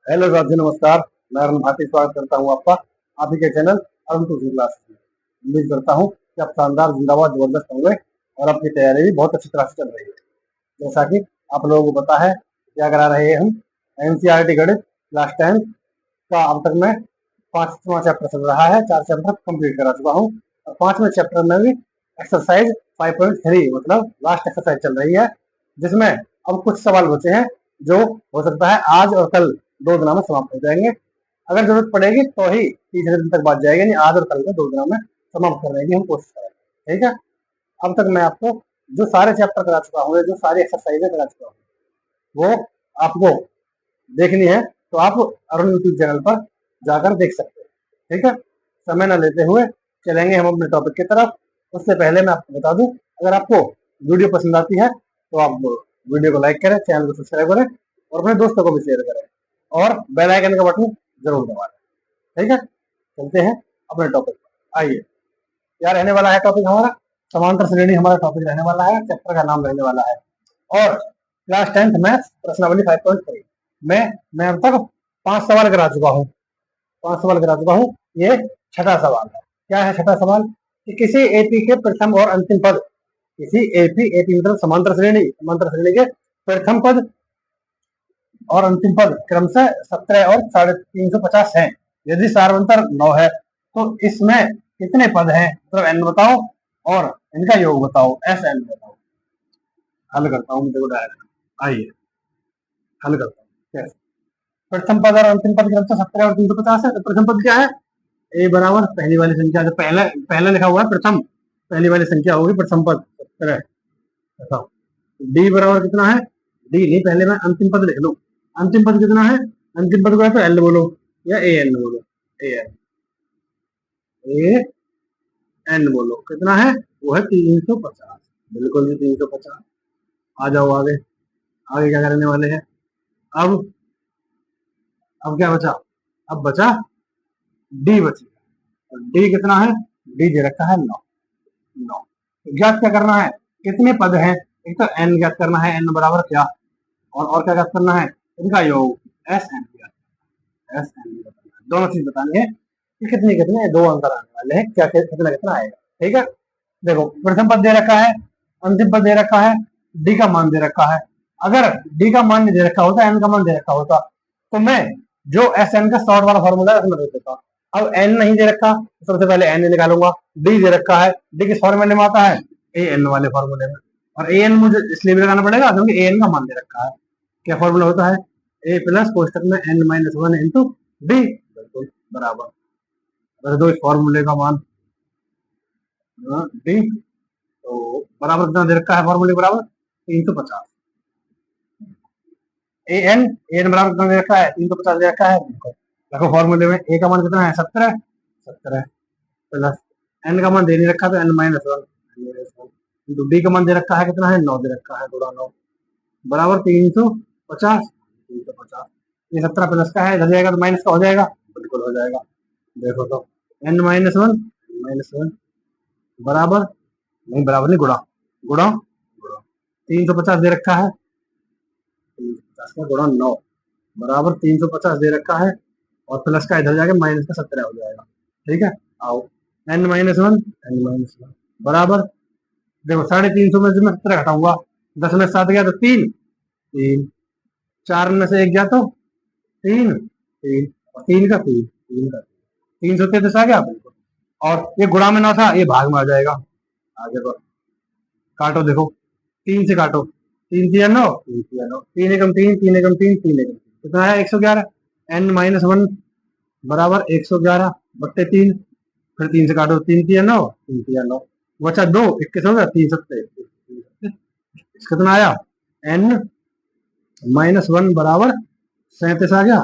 Hello साथी, नमस्कार। मैं अरुण भारती स्वागत करता हूँ आपका आप ही के चैनल अरुण ट्यूशन क्लास में। उम्मीद करता हूँ कि आप शानदार, जिंदाबाद, जबरदस्त होंगे और आपकी तैयारी भी बहुत अच्छी तरह से चल रही है। जैसा कि आप लोगों को पता है, क्या करा रहे हैं हम एनसीईआरटी गणित क्लास 10 का। अब तक मैं 5वां चैप्टर चल रहा है, 4 चैप्टर कंप्लीट करा चुका हूँ और 5वें चैप्टर में भी एक्सरसाइज 5.3 मतलब लास्ट एक्सरसाइज चल रही है, जिसमें अब कुछ सवाल बचे हैं जो हो सकता है आज और कल 2 दिनों में समाप्त हो जाएंगे। अगर जरूरत पड़ेगी तो ही तीसरे दिन तक बात जाएगी, नहीं आज और कल को 2 दिनों में समाप्त करने की हम कोशिश करेंगे। ठीक है। अब तक मैं आपको जो सारे चैप्टर करा चुका हूँ, जो सारी एक्सरसाइजें करा चुका हूँ, वो आपको देखनी है तो आप अरुण यूट्यूब चैनल पर जाकर देख सकते हैं। ठीक है। समय न लेते हुए चलेंगे हम अपने टॉपिक की तरफ। उससे पहले मैं आपको बता दूं, अगर आपको वीडियो पसंद आती है तो आप वीडियो को लाइक करें, चैनल को सब्सक्राइब करें और अपने दोस्तों को भी शेयर करें और बेल आइकन का बटन जरूर दबाएं। ठीक है। चलते हैं अपने टॉपिक पर। आइए, क्या रहने वाला है टॉपिक हमारा? समांतर श्रेणी हमारा टॉपिक रहने वाला है, चैप्टर का नाम रहने वाला है। और क्लास 10th मैथ्स प्रश्नावली 5.3 मैं अब तक 5 सवाल करा चुका हूँ। 5 सवाल करा चुका हूँ। ये छठा सवाल है। क्या है छठा सवाल? कि किसी एपी के प्रथम और अंतिम पद, किसी एपी मतलब समांतर श्रेणी के प्रथम पद और अंतिम पद क्रमशः 17 और 350 है। यदि सार्वंतर 9 है तो इसमें कितने पद हैं? मतलब n बताओ और इनका योग बताओ, एस एन बताओ। हल करता हूँ, देखो डायरेक्ट। आइए हल करता हूँ कैसे। प्रथम पद और अंतिम पद क्रमशः 17 और 350 है। तो प्रथम पद क्या है? ए बराबर पहली वाली संख्या, जो पहला लिखा हुआ है प्रथम, पहली वाली संख्या होगी प्रथम पद 17। बताओ डी बराबर कितना है? डी नहीं, पहले मैं अंतिम पद लिख लूं। अंतिम पद कितना है? अंतिम पद को है तो एल बोलो या ए एन बोलो। ए एन बोलो। कितना है? वो है 350। बिल्कुल जी 350। आ जाओ आगे। आगे क्या करने वाले हैं? अब अब क्या बचा? अब बचा डी बची। डी कितना है? डी दे रखा है 9। ज्ञात क्या करना है? कितने पद हैं? एक तो एन ज्ञात करना है, एन बराबर क्या, और क्या ज्ञात करना है? इनका योग, एस एन। एस एन दोनों चीज बतानी है कि कितने कितने 2 अंतर आने वाले हैं, क्या कितना कितना आएगा। ठीक है। देखो प्रथम पद दे रखा है, अंतिम पद दे रखा है, डी का मान दे रखा है। अगर डी का मान नहीं दे रखा होता, एन का मान दे रखा होता, तो मैं जो एस एन का शॉर्ट वाला फॉर्मूला है उसमें दे देता। अब एन नहीं दे रखा तो सबसे पहले एन निकालूंगा। डी दे रखा है, डी किस फॉर्मूले में आता है? ए एन वाले फॉर्मूले में। और ए एन मुझे इसलिए भी लगाना पड़ेगा क्योंकि ए एन का मान दे रखा है। क्या फॉर्मूला होता है? ए प्लस कोष्टक में एन माइनस 1 इंटू डी। बिल्कुल बराबर। अगर दो इस फॉर्मूले का मान डी, तो बराबर कितना दे रखा है? फॉर्मूले बराबर 350। ए एन बराबर कितना दे रखा है? 350 दे रखा है। देखो फॉर्मूले में ए का मान कितना है? 17। 17 प्लस एन का मान दे नहीं रखा तो एन माइनस 1 इंटू डी का मान दे रखा है कितना है? 9 दे रखा है, गुणा 9 बराबर 350। 350 ये 17 प्लस का है, इधर जाएगा तो माइनस का हो जाएगा। बिल्कुल हो जाएगा। देखो तो एन माइनस वन बराबर, नहीं बराबर नहीं, गुणा गुणा गुणा 350 दे रखा है, 350 का गुणा 9 बराबर 350 दे रखा है, और प्लस का इधर जाके माइनस का 17 हो जाएगा। ठीक है। आओ एन माइनस वन बराबर, देखो 350 में से मैं 17 घटाऊंगा, 10 में 7 गया तो 3, 3 4 में से 1 गया तो 3, 3 और 3 का 3, 3 का 333 आ गया। बिल्कुल। और ये गुणा में ना था, ये भाग में आ जाएगा। आगे बढ़ो, काटो। देखो 3 से काटो, 3 तिया 9, 3 तिया 9, 3 एकम 3, 3 एकम 3, 3 एकम 3 कितना है? 111। एन माइनस 1 बराबर 111 बट्टे 3। फिर 3 से काटो, 3 तिया 9, 3 तिया 9 बचा 2, 21 हो गया, 3 सत्ते कितना आया? एन माइनस 1 बराबर 37 आ गया।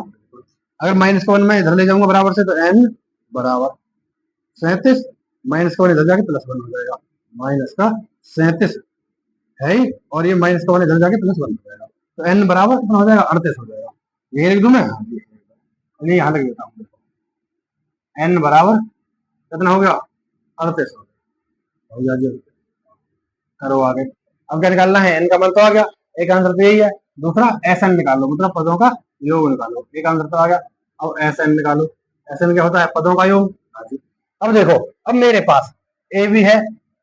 अगर माइनस का 1 मैं इधर ले जाऊंगा बराबर से, तो एन बराबर 37 माइनस का 1 इधर जाके प्लस 1 हो जाएगा। माइनस का 37 है ही, और ये माइनस का 1 इधर जाके प्लस 1 हो जाएगा। तो एन बराबर कितना हो जाएगा? 38 हो जाएगा। ये लिख दूं मैं? यहाँ लिख देता हूँ। एन बराबर कितना हो गया? 38 हो गया जी। करो आगे। अब क्या निकालना है? एन का मान तो आ गया, एक आंसर तो यही है। दूसरा एस एन निकाल लो, मतलब पदों का योग निकालो, एक आंसर तो आ गया। अब एस एन निकालो, एस एन क्या होता है, पदों का योग। हाँ जी। अब देखो, अब मेरे पास ए भी है,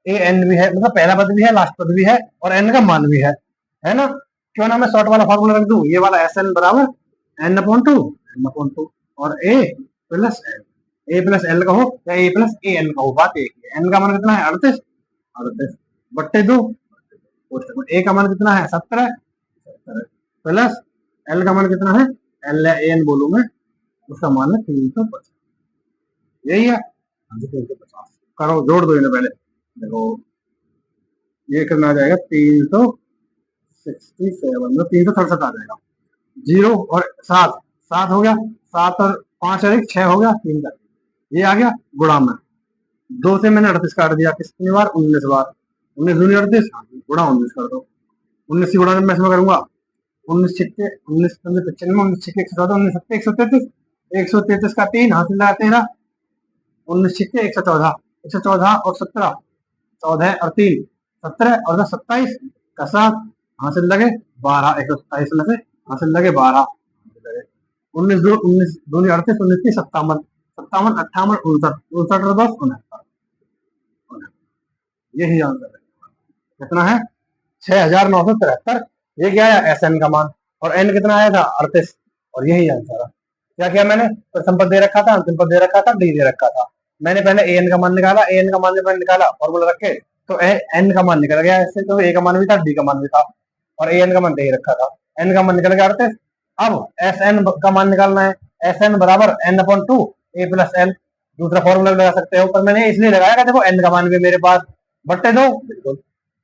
ए एन भी है, मतलब पहला पद भी है, लास्ट पद भी है, और एन का मान भी है ना। क्यों ना मैं शॉर्ट वाला फॉर्मूला रख दूं, ये वाला एस एन बराबर एन अपॉन टू, और ए प्लस एल, ए प्लस एल का हो या ए प्लस ए एन का हो, बात एक है। एन का मान कितना है, 38, 38 बट्टे 2, ए का मान कितना है, 17, प्लस एल का मान कितना है, एल ए एन बोलू मैं, उसका मान है 350, यही है। हाँ जी, 350 करो, जोड़ दो इन्हें पहले। देखो ये कितना आ जाएगा, 367 में 367 आ जाएगा, जीरो और 7, 7 हो गया, 7 और 5 और 1 6 हो गया, 3 का ये आ गया गुणा में, 2 से मैंने 38 काट दिया, कितनी बार, 19 बार, 19 दूनी 38, गुणा 19 कर दो, 19 की गुणा मैं इसमें करूंगा, 19 छिक्के 19 95, 19 छिक्के 114, 19 सत्ते 133, 133 का 3 हासिल लगा 13, 19 छिक्के 114, 114 और 17, 14 और 3 17 और 10 27 का 7 हासिल लगे 12, 127 में से हासिल लगे 12, 19 दो 19 दूनी 38, 19 की 57, 57 58 59, 59 और 10 69, यही आंसर है। कितना है, 6973। ये क्या है, एस एन का मान, और एन कितना आया था, 38, और यही आंसर है। क्या किया मैंने, प्रथम पद दे रखा था, अंतिम पद दे रखा था, डी दे रखा था, मैंने पहले ए एन का मान निकाला, ए एन का मान जब मैंने निकाला फॉर्मूला रख के, तो एन का मान निकल गया ऐसे, तो ए का मान भी था, डी का मान भी था, और ए एन का मान दे ही रखा था, एन का मान निकल गया 38। अब एस एन का मान निकालना है, एस एन बराबर एन अपॉन टू ए प्लस एल, दूसरा फॉर्मूला लगा सकते हो, पर मैंने इसलिए लगाया कि देखो एन का मान भी मेरे पास, बट्टे दो, बिल्कुल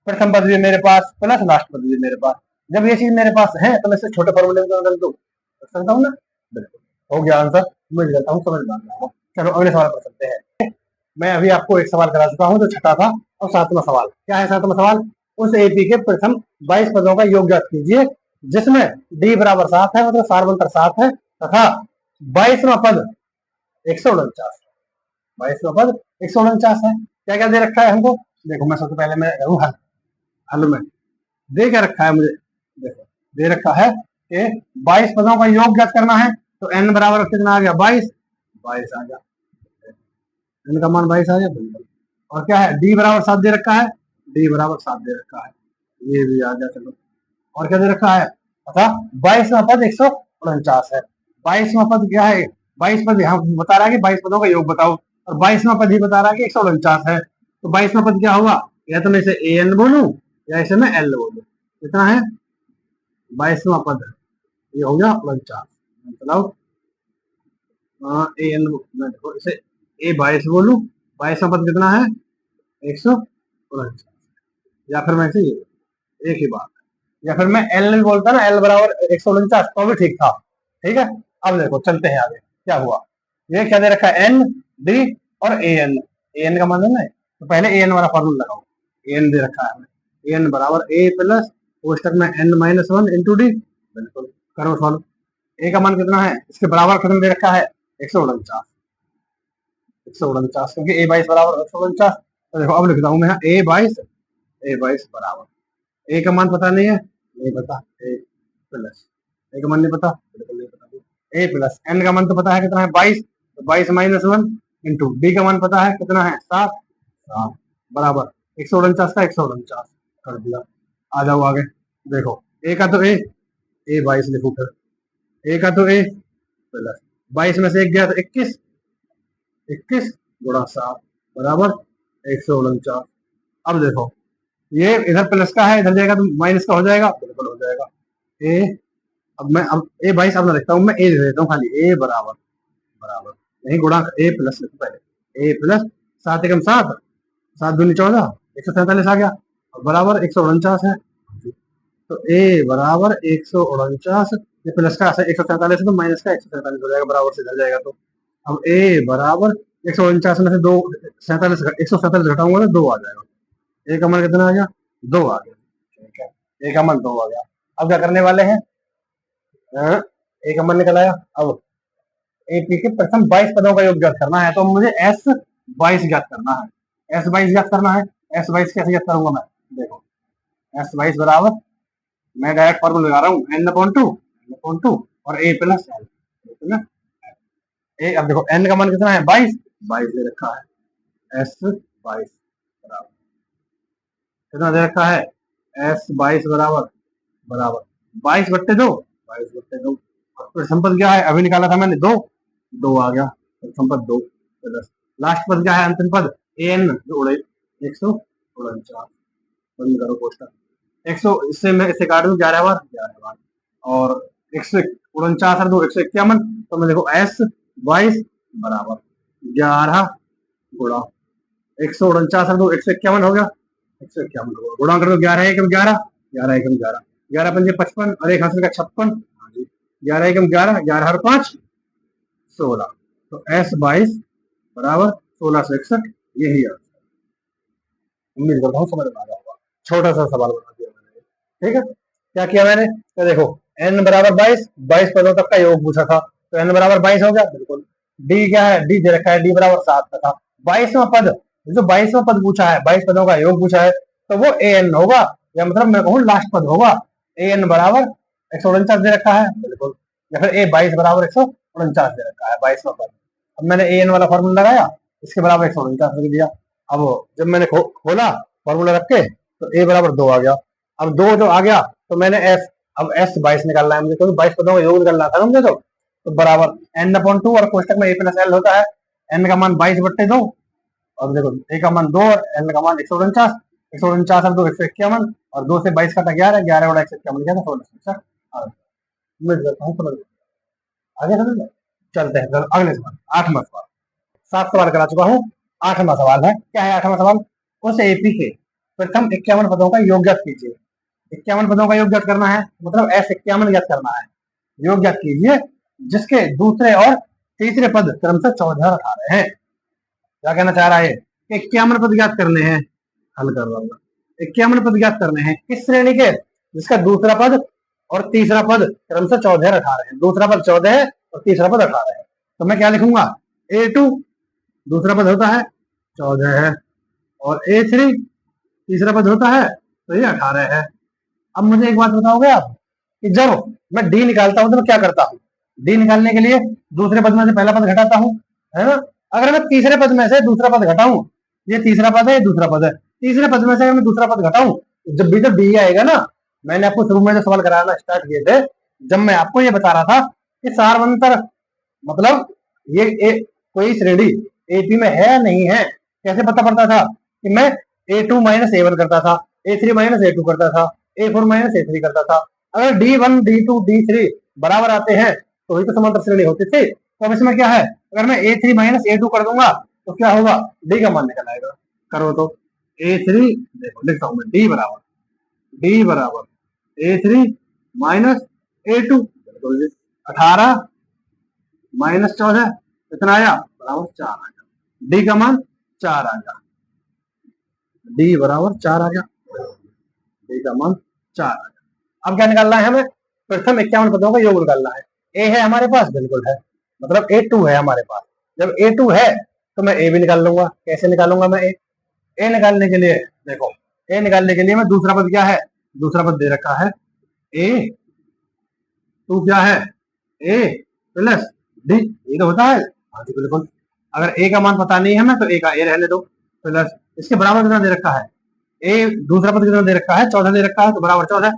प्रथम पद भी मेरे पास प्लस लास्ट पद भी मेरे पास, जब ये चीज मेरे पास है तो मैं इससे छोटे फॉर्मूले में बदल दूं, कर सकता हूँ ना, बिल्कुल हो गया आंसर, उम्मीद करता हूँ समझ में आ गया। चलो अगले सवाल पर चलते हैं। मैं अभी आपको एक सवाल करा चुका हूँ जो छठा था, और सातवां सवाल क्या है, सातवां सवाल, उस एपी के प्रथम 22 पदों का योग ज्ञात कीजिए जिसमें डी बराबर 7 है, मतलब सारवंतर 7 है, तथा 22वां पद 149, 22वां पद 149 है। क्या क्या दे रखा है हमको, देखो मैं सबसे पहले मैं करूँ हल, हल में दे क्या रखा है मुझे, देखो दे रखा है कि 22 पदों का योग ज्ञात करना है, तो एन बराबर कितना आ गया, 22, 22 आ गया, एन का मान 22 आ गया, बिल्कुल। और क्या है, डी बराबर 7 दे रखा है, डी बराबर 7 दे रखा है, ये भी आ गया, चलो। और क्या दे रखा है, अच्छा 22वां पद 149 है, 22वां पद क्या है, 22 पद यहाँ बता रहा है कि 22 पदों का योग बताओ, और 22वां पद ही बता रहा है कि 149 है, तो 22वां पद क्या होगा, या तो मैं इसे ए एन बोलूं या इसे मैं एल बोलूं, कितना है 22वां पद, ये हो गया 49, मतलब ए एन, देखो इसे ए 22 बोलूं, 22वां पद कितना है 149, या फिर मैं इसे एक ही बात, या फिर मैं एल भी बोलता ना, एल बराबर 149, तो भी ठीक था, ठीक है। अब देखो चलते हैं आगे, क्या हुआ, ये क्या दे रखा है, एन डी और ए एन, ए एन का मान है, तो पहले ए एन वाला फॉर्मूला लगाओ, ए एन दे रखा है, ए एन बराबर ए प्लस कोष्टक में N minus one into D, बिल्कुल करो सॉल्व। ए का मान कितना है, इसके बराबर कितना दे रखा है 149, 149 क्योंकि ए 22 बराबर 149, तो देखो अब लिखता हूँ मैं ए बाईस बराबर, ए का मान पता नहीं है, नहीं पता, ए प्लस, ए का मान नहीं पता, बिल्कुल नहीं पता, ए प्लस एन का मान तो पता है कितना है 22, तो 22 माइनस वन इंटू डी का मान पता है कितना है 7, 7 बराबर 149 का 149 कर दिया। आ जाओ आगे, देखो ए का तो ए 22 लिखो, फिर ए का तो ए प्लस 22 में से एक गया तो 21, 21 गुणा 7 बराबर 149। अब देखो ये इधर प्लस का है, इधर जाएगा तो माइनस का हो जाएगा, बिल्कुल हो जाएगा। ए अब ए 22 अब ना लिखता हूँ मैं, ए दे देता हूँ खाली, ए बराबर बराबर नहीं गुणा, ए प्लस लिखो पहले, ए प्लस 7 एकम 7, 7 दूनी 14, 147 आ गया, बराबर 149 है, तो ए बराबर 149, ये प्लस का 147 है तो माइनस का 147 हो जाएगा, बराबर से इधर जाएगा, तो अब ए बराबर 149 में से दो 47, 147 घटाऊंगा तो 2 आ जाएगा, ए का मान कितना आ गया, 2 आ गया, ठीक है, ए का मान 2 आ गया। अब क्या करने वाले हैं, ए का मान निकल आया, अब एपी के प्रथम 22 पदों का योग ज्ञात करना है, तो मुझे एस 22 ज्ञात करना है, एस 22 ज्ञात करना है, एस 22 कैसे ज्ञात करूंगा मैं, देखो एस 22 बराबर, मैं डायरेक्ट फॉर्मूला लगा रहा हूँ, एन अपॉन टू और ए प्लस एल। ए अब देखो एन का मान कितना है 22, 22 दे रखा है एस 22 बराबर कितना दे रखा है एस 22 बराबर बराबर 22/2, 22/2। और फिर संपद क्या है अभी निकाला था मैंने 2, 2 आ गया फिर संपद 2 प्लस लास्ट पद क्या है अंतिम पद एन जो उड़े 149। बंद करो कोष्टक 100 इससे मैं इसे काट दूं 11 बार 11 बार और 149 और 2 151। तो मैं देखो एस 22 बराबर 11 गुणा 149 और 2 151 हो गया 151 होगा गुणा कर दो 11 एकम 11 11 एकम 11 11 पंजे 55 और एक हासिल का 56। हाँ जी 11 एकम 11 11 और 5 16। तो एस 22 बराबर 1661 यही है। उम्मीद करता हूँ समझ में आ गया होगा। छोटा सा सवाल बना दिया मैंने। ठीक है क्या किया मैंने तो देखो n बराबर 22 22 पदों तक का योग पूछा था तो n बराबर 22 हो गया बिल्कुल। d क्या है d दे रखा है d बराबर 7 का था 22वां पद जो 22वां पद पूछा है 22 पदों का योग पूछा है तो वो an होगा या मतलब मैं कहूँ लास्ट पद होगा। an बराबर 149 दे रखा है बिल्कुल या फिर a 22 बराबर 149 दे रखा है 22वां पद। अब मैंने an वाला फॉर्मूला लगाया इसके बराबर 149 रख दिया। अब जब मैंने खोला फॉर्मूला रख के तो a बराबर 2 आ गया। अब 2 जो आ गया तो मैंने s अब s 22 निकालना है मुझे क्योंकि 22 पदों का योग निकालना था मुझे तो बराबर n/2 और कोष्टक में a प्लस l होता है n का मान 22/2 और देखो a का मान 2 और n का मान 149 149 और 2 151 और 2 से 22 काटा 11 11 गुणा 151 किया तो 16। उम्मीद करता हूँ समझ आगे समझ में। चलते हैं अगले सवाल 8वां सवाल 7 सवाल करा चुका हूँ 8वां सवाल है क्या है 8वां सवाल उस एपी के प्रथम 51 पदों का योग ज्ञात कीजिए। 51 पदों का योग ज्ञात करना है मतलब S51 ज्ञात करना है। योग ज्ञात कीजिए जिसके दूसरे और तीसरे पद क्रमशः 14 और 18 हैं। क्या कहना चाह रहा है 51 पद ज्ञात करने हैं हल कर रहा हूँ 51 पद ज्ञात करने हैं किस श्रेणी के जिसका दूसरा पद और तीसरा पद क्रमशः 14 और 18 है। दूसरा पद 14 है और तीसरा पद 18 है तो मैं क्या लिखूंगा A2 दूसरा पद होता है 14 है और A3 तीसरा पद होता है तो ये 18 है। अब मुझे एक बात बताओगे आप कि जब मैं डी निकालता हूं तो मैं क्या करता हूँ डी निकालने के लिए दूसरे पद में से पहला पद घटाता हूँ है ना। अगर मैं तीसरे पद में से दूसरा पद घटाऊं ये तीसरा पद है ये दूसरा पद है तीसरे पद में से अगर मैं दूसरा पद घटाऊं जब भी तो डी आएगा ना। मैंने आपको शुरू में जो सवाल कराना स्टार्ट किए थे जब मैं आपको ये बता रहा था कि सारवंतर मतलब ये कोई श्रेणी एपी में है या नहीं है कैसे पता पड़ता था कि मैं A2 माइनस A1 करता था A3 माइनस A2 करता था A4 माइनस A3 करता था। अगर D1 D2 D3 बराबर आते हैं तो ही तो समांतर श्रेणी होती थी। तो अब इसमें क्या है अगर मैं A3 माइनस A2 कर दूंगा तो क्या होगा D का मान निकल आएगा। करो तो A3 देखो लिखता हूं मैं D बराबर A3 माइनस A2 18 माइनस 14 कितना आया बराबर 4 आ गया D का मान 4 आ गया D बराबर 4 आ गया D का मान 4 आ गया। अब क्या निकालना है हमें प्रथम 51 पदों का योग निकालना है। A है हमारे पास बिल्कुल है मतलब A2 है हमारे पास जब A2 है तो मैं A भी निकाल लूंगा। कैसे निकालूंगा मैं A निकालने के लिए देखो A निकालने के लिए मैं दूसरा पद क्या है दूसरा पद दे रखा है A2 क्या है A प्लस D ये तो होता है। हाँ जी बिल्कुल अगर A का मान पता नहीं है मैं तो A का A रहने दो प्लस इसके बराबर कितना दे रखा है ए दूसरा पद कितना दे रखा है 14 दे रखा है तो बराबर 14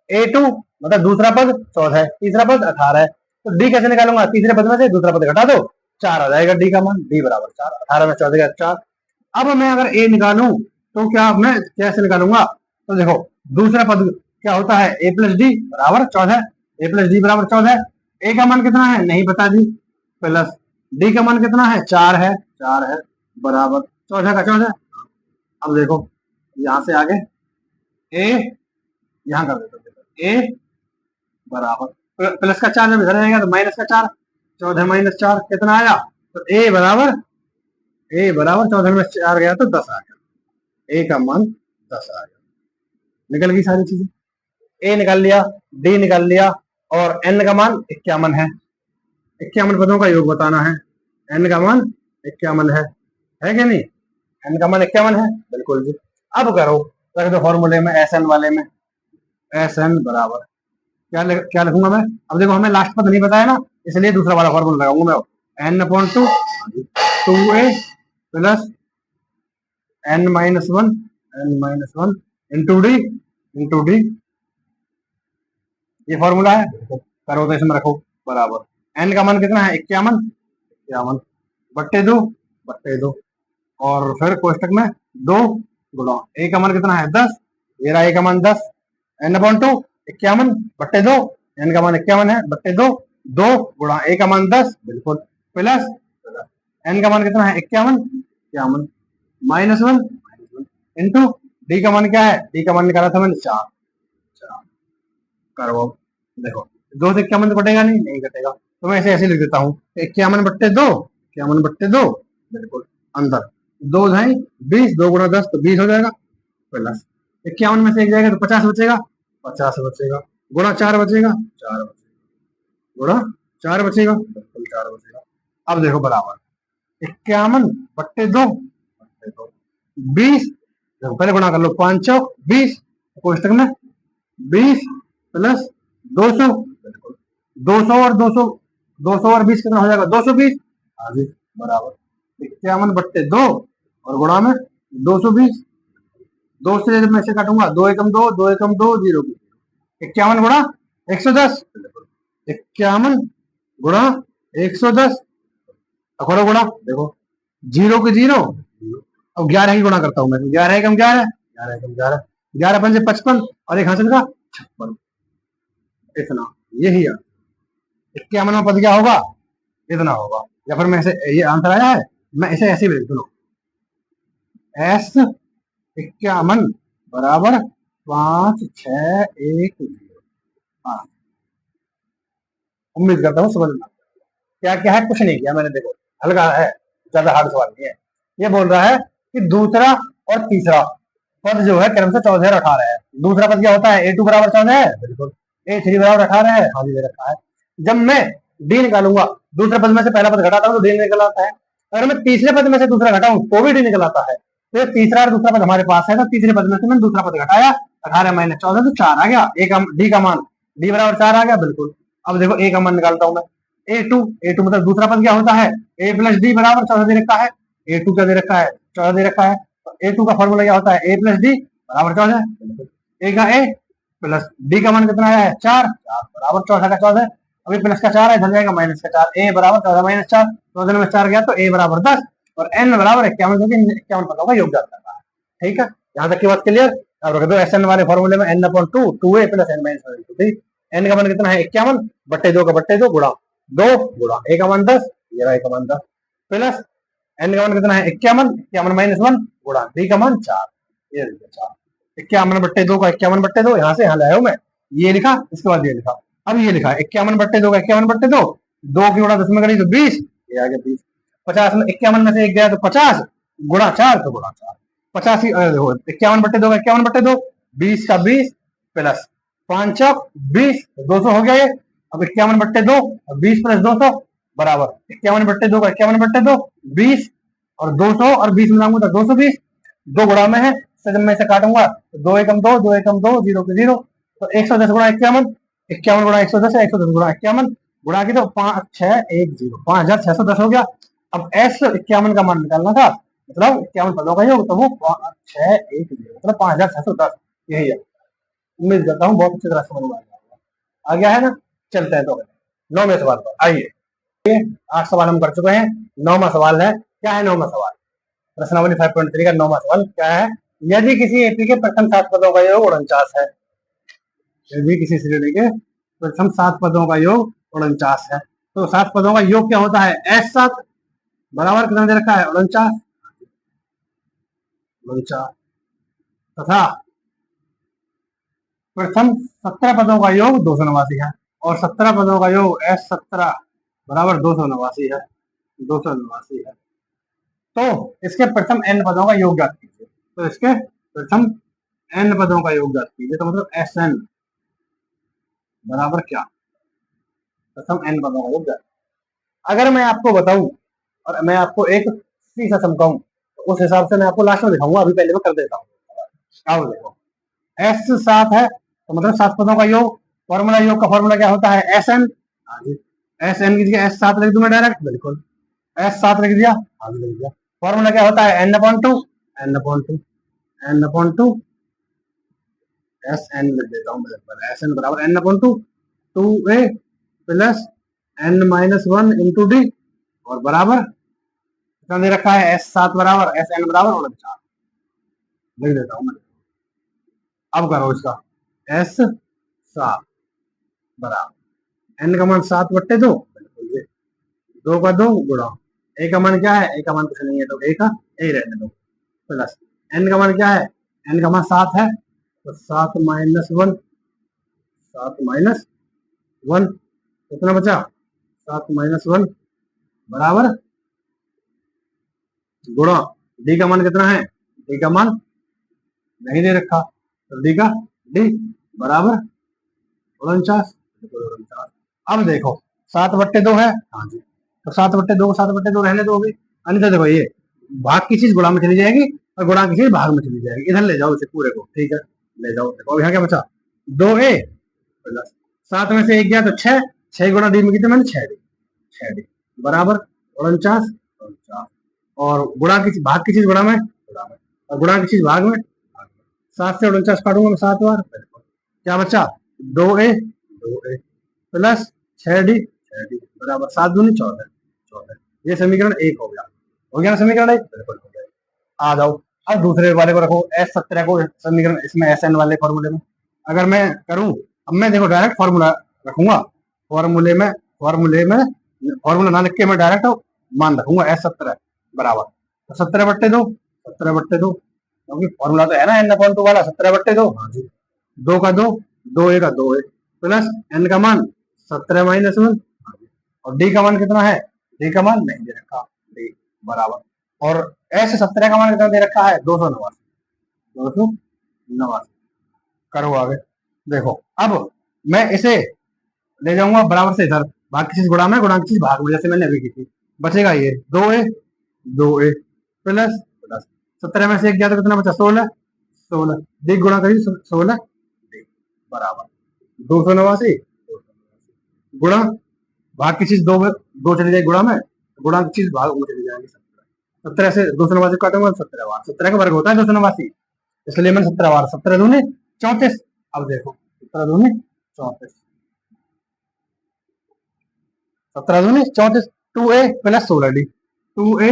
A2 मतलब दूसरा पद 14 है तीसरा पद 18 है तो D कैसे निकालूंगा तीसरे पद में से दूसरा पद घटा दो 4 आ जाएगा D का मान D बराबर 4 18 में 14 का 4। अब मैं अगर A निकालूं तो क्या मैं कैसे निकालूंगा तो देखो दूसरा पद क्या होता है A प्लस डी बराबर 14 A प्लस डी बराबर 14 A का मान कितना है नहीं पता जी प्लस D का मान कितना है 4 है बराबर 14 का 14। अब देखो यहां से आगे A यहां कर देते A बराबर प्लस का 4 जब इधर रहेगा तो माइनस का 4 14 माइनस 4 कितना आया तो A बराबर 14 में 4 गया तो 10 आ गया A का मान 10 आ गया। निकल गई सारी चीजें A निकाल लिया D निकाल लिया और N का मान 51 है 51 पदों का योग बताना है N का मान 51 है क्या नहीं N का मान 51 है बिल्कुल जी। अब करो रख दो फॉर्मूले में SN वाले में SN बराबर क्या लिखूंगा मैं? अब देखो हमें लास्ट पद नहीं बताया ना, इसलिए दूसरा वाला फॉर्मूला लगाऊंगा मैं, एन अपॉन टू, टू ए plus N minus one, into D, ये फॉर्मूला है। करो तो इसमें रखो बराबर एन का मान कितना है? 51, 51 बट्टे दो, और फिर कोष्टक में दो गुणा ए का मान कितना है? 10, ये रहा ए का मान 10, एन अपॉन टू 51 बट्टे दो, एन का मान 51 है बट्टे दो, दो गुणा ए का मान 10 बिल्कुल, प्लस एन का मान कितना है? 51, 51 माइनस वन इंटू डी का मान क्या है? डी का मान निकाला था मैंने 4, करो देखो, दो से 51 तो कटेगा नहीं, कटेगा, तो मैं ऐसे लिख देता हूँ 51 बट्टे दो, बिल्कुल अंदर दो ढाई 20, दो गुणा 10 तो 20 हो जाएगा, प्लस 51 में से एक जाएगा तो 50 बचेगा, गुणा 4 बचेगा, गुणा 4 बचेगा, बिल्कुल 4 बचेगा। अब देखो बराबर 51 बट्टे दो, 20, पहले गुणा कर लो, 5 चौक 20, कोष्टक में 20 प्लस 200, 200 और 200, 200 और 20 कितना हो जाएगा? 220, हाँ जी बराबर 51 बट्टे दो और गुणा में 220, दो से जब मैं से काटूंगा, दो एकम दो, दो एकम दो, जीरो, 51 गुणा 110, 51 गुणा 110, करो गुणा, देखो जीरो के जीरो, अब 11 की गुणा करता हूं मैं, 11 एकम 11, 11 पंजे 55 और एक हासिल का 56, इतना, यही है 51 में पद क्या होगा? इतना होगा, या फिर मैं ये आंसर आया है, मैं इसे ऐसे भी लिख दूं, एस 51 बराबर 5610। हाँ, उम्मीद करता हूँ समझ में क्या क्या है, कुछ नहीं किया मैंने, देखो हल्का है, ज्यादा हार्ड सवाल नहीं है। ये बोल रहा है कि दूसरा और तीसरा पद जो है क्रम से 14 और 18 है। दूसरा पद क्या होता है? A2 बराबर 14 है, बिल्कुल, A3 बराबर 18 है, हाँ जी दे रखा है। जब मैं डी निकालूंगा, दूसरे पद में से पहला पद घटाता हूँ तो डी निकल आता है, अगर मैं तीसरे पद में से दूसरा घटाऊं तो भी डी निकल आता है। तो तीसरा और दूसरा पद हमारे पास है, तो तीसरे पद में से मैंने दूसरा पद घटाया, 18 माइनस 14 तो 4 आ गया, डी का मान, डी बराबर 4 आ गया, बिल्कुल। अब देखो ए का मान निकालता हूं मैं, ए टू मतलब दूसरा पद क्या होता है? ए प्लस डी बराबर 14 दे रखा है, ए टू क्या दे रखा है? 14 दे रखा है, तो ए टू का फॉर्मूला क्या होता है? ए प्लस डी बराबर 14, ए का ए प्लस डी का मान कितना है? 4, बराबर 14 का 14, अभी प्लस का 4 है, इधर जाएगा माइनस का 4, ए बराबर 14 माइनस 4, 14 में 4 गया तो ए बराबर 10 और एन बराबर 51, क्योंकि 51 पदों का योग जाता है। ठीक है, यहाँ तक की बात क्लियर। अब रख दो एस एन वाले फॉर्मूले में एन अपॉन टू, टू ए प्लस एन माइनस 1, एन का मान कितना है? 51 बट्टे 2 का बट्टे 2 गुणा 2 गुणा ए का मान 10, ये रहा ए का मान 10 प्लस एन का मान कितना है? 51, 51 माइनस 1 गुणा डी का मान 4, ये 4, 51 बट्टे 2 का 51 बट्टे 2, यहाँ से यहाँ लाया हूं मैं, ये लिखा, इसके बाद ये लिखा, अब ये लिखा 51 बट्टे 2 का 51 बट्टे 2, 2 की गुणा 10 में करी तो 20, ये आ गया 20, 50 में 51 में से एक गया तो 50 गुणा 4 तो गुणा 4, 50 देखो 51 बट्टे 2 का 51 बट्टे 2, 20 का 20 प्लस 5 चौक 20, 200 हो गया ये। अब 51 बट्टे 2 और 20 प्लस 200 बराबर 51 बट्टे 2 का 51 बट्टे 2, 20 और 200 और 20 मिलाऊंगा तो 220, दो गुणा में है, जब मैं इसे काटूंगा तो 2 एकम 2, 2 एकम 2, 0 के 0, तो 110 गुणा 51, 51 गुणा 110 है, 110 गुणा 51 गुणा की तो 5610, 5610 हो गया। अब एस 51 का मान निकालना था, मतलब 51 पदों का योग, तो वो 5610 मतलब 5610, यही है। उम्मीद करता हूँ बहुत अच्छी तरह समझ में आ गया है ना। चलते हैं तो 9वें सवाल पर आइए। 8 सवाल हम कर चुके हैं, 9वां सवाल है, क्या है 9वां सवाल? प्रश्नावली 5.3 का 9वां सवाल क्या है? यदि किसी एपी के प्रथम 7 पदों का योग 49 है, यदि किसी श्रेणी के प्रथम 7 पदों का योग 49 है, तो 7 पदों का योग क्या होता है? S7 बराबर कितना दे रखा है? 49, तथा प्रथम 17 पदों का योग 289 है, और 17 पदों का योग S17 बराबर 289 है, 289 है। तो इसके प्रथम n पदों का योग ज्ञात कीजिए, तो इसके प्रथम n पदों का योग ज्ञात कीजिए, तो मतलब Sn बराबर क्या? प्रथम n पदों का योग ज्ञात। अगर मैं आपको बताऊं और मैं आपको एक सीधा समझाऊं तो उस हिसाब से मैं आपको लास्ट में दिखाऊंगा, अभी पहले मैं कर देता हूँ। आओ देखो S7 है तो मतलब 7 पदों का योग, फॉर्मूला योग का फॉर्मूला क्या होता है, एस एन। हाँ जी, एस एन की जगह एस 7 लिख दूं मैं डायरेक्ट, बिल्कुल एस 7 लिख दिया। हाँ जी, लिख दिया। फॉर्मूला क्या होता है, N upon two, N upon two, N upon two, S N लिख देता हूँ मैं, एस एन बराबर एन अपॉन टू, टू ए plus N minus one into D, और बराबर कितना दे रखा है, एस 7 बराबर एस एन बराबर 49 लिख देता हूँ मैं। अब करो इसका, एस 7 बराबर एन का मान 7 बट्टे 2, बिल्कुल ये 2 का 2 गुणा ए का मान क्या है, ए का मान कुछ नहीं है तो ए का ए रहने दो, प्लस एन का मान क्या है, एन का मान 7 है तो 7 माइनस 1, 7 माइनस 1 कितना बचा, 7 माइनस 1 बराबर गुणा डी का मान कितना है, डी का मान नहीं दे रखा तो डी का डी बराबर 49। अब देखो 7 बट्टे 2 है, हाँ जी, तो 7 बट्टे 2 7 बट्टे 2 रहने दोगे, अन्यथा देखो ये भाग की चीज गुणा में चली जाएगी और गुणा की चीज भाग में चली जाएगी, इधर ले जाओ इसे पूरे को, ठीक है ले जाओ। देखो यहाँ क्या बचा, 2a प्लस 7 में से 1 गया तो 6, 6 गुणा डी में कितने मैंने 6 डी, 6 डी बराबर 49, और गुणा की भाग की चीज गुणा में, और गुणा की चीज भाग में, 7 से 49 काटूंगा मैं 7 बार, क्या बचा 2a, 2a plus 6d, 6d बराबर 7 दूनी 14, 14 ये समीकरण 1 हो गया, हो गया ना समीकरण 1, बिल्कुल हो गया। आ जाओ अब दूसरे वाले को रखो, एस 17 को समीकरण इसमें एस एन वाले फॉर्मूले में अगर मैं करूं, अब मैं देखो डायरेक्ट फॉर्मूला रखूंगा, फॉर्मूले में फॉर्मूला ना लिख के मैं डायरेक्ट मान रखूंगा, एस 17 बराबर तो 17 बट्टे 2, 17 बट्टे 2, क्योंकि फॉर्मूला तो है ना एन अपॉन 2 वाला, 17 बट्टे 2, हाँ जी, 2 का 2, 2a का 2a प्लस एन का मान 17 माइनस 1, और डी का मान कितना है, डी का मान नहीं दे रखा, डी बराबर, और एस 17 का मान कितना दे रखा है, 289, 289 करो आगे। देखो अब मैं इसे ले जाऊंगा बराबर से इधर, भाग की चीज गुणा में, गुणा की चीज भाग में, जैसे मैंने अभी की थी, बचेगा ये 2a, 2a प्लस प्लस 17 में से 1 गया तो कितना बचा, 16, 16 डी गुणा करिए 16 डी बराबर 289 गुणा भाग की चीज दो दो चली जाएगी गुणा में, गुणा की चीज भाग में चली जाएगी 17, 17 से 289 काटूंगा 17 बार, 17 का वर्ग होता है 289, इसलिए मैंने 17 बार, 17 दूनी 34। अब देखो 17 दूनी 34, 17 दूनी 34, 2a plus 16d, 2a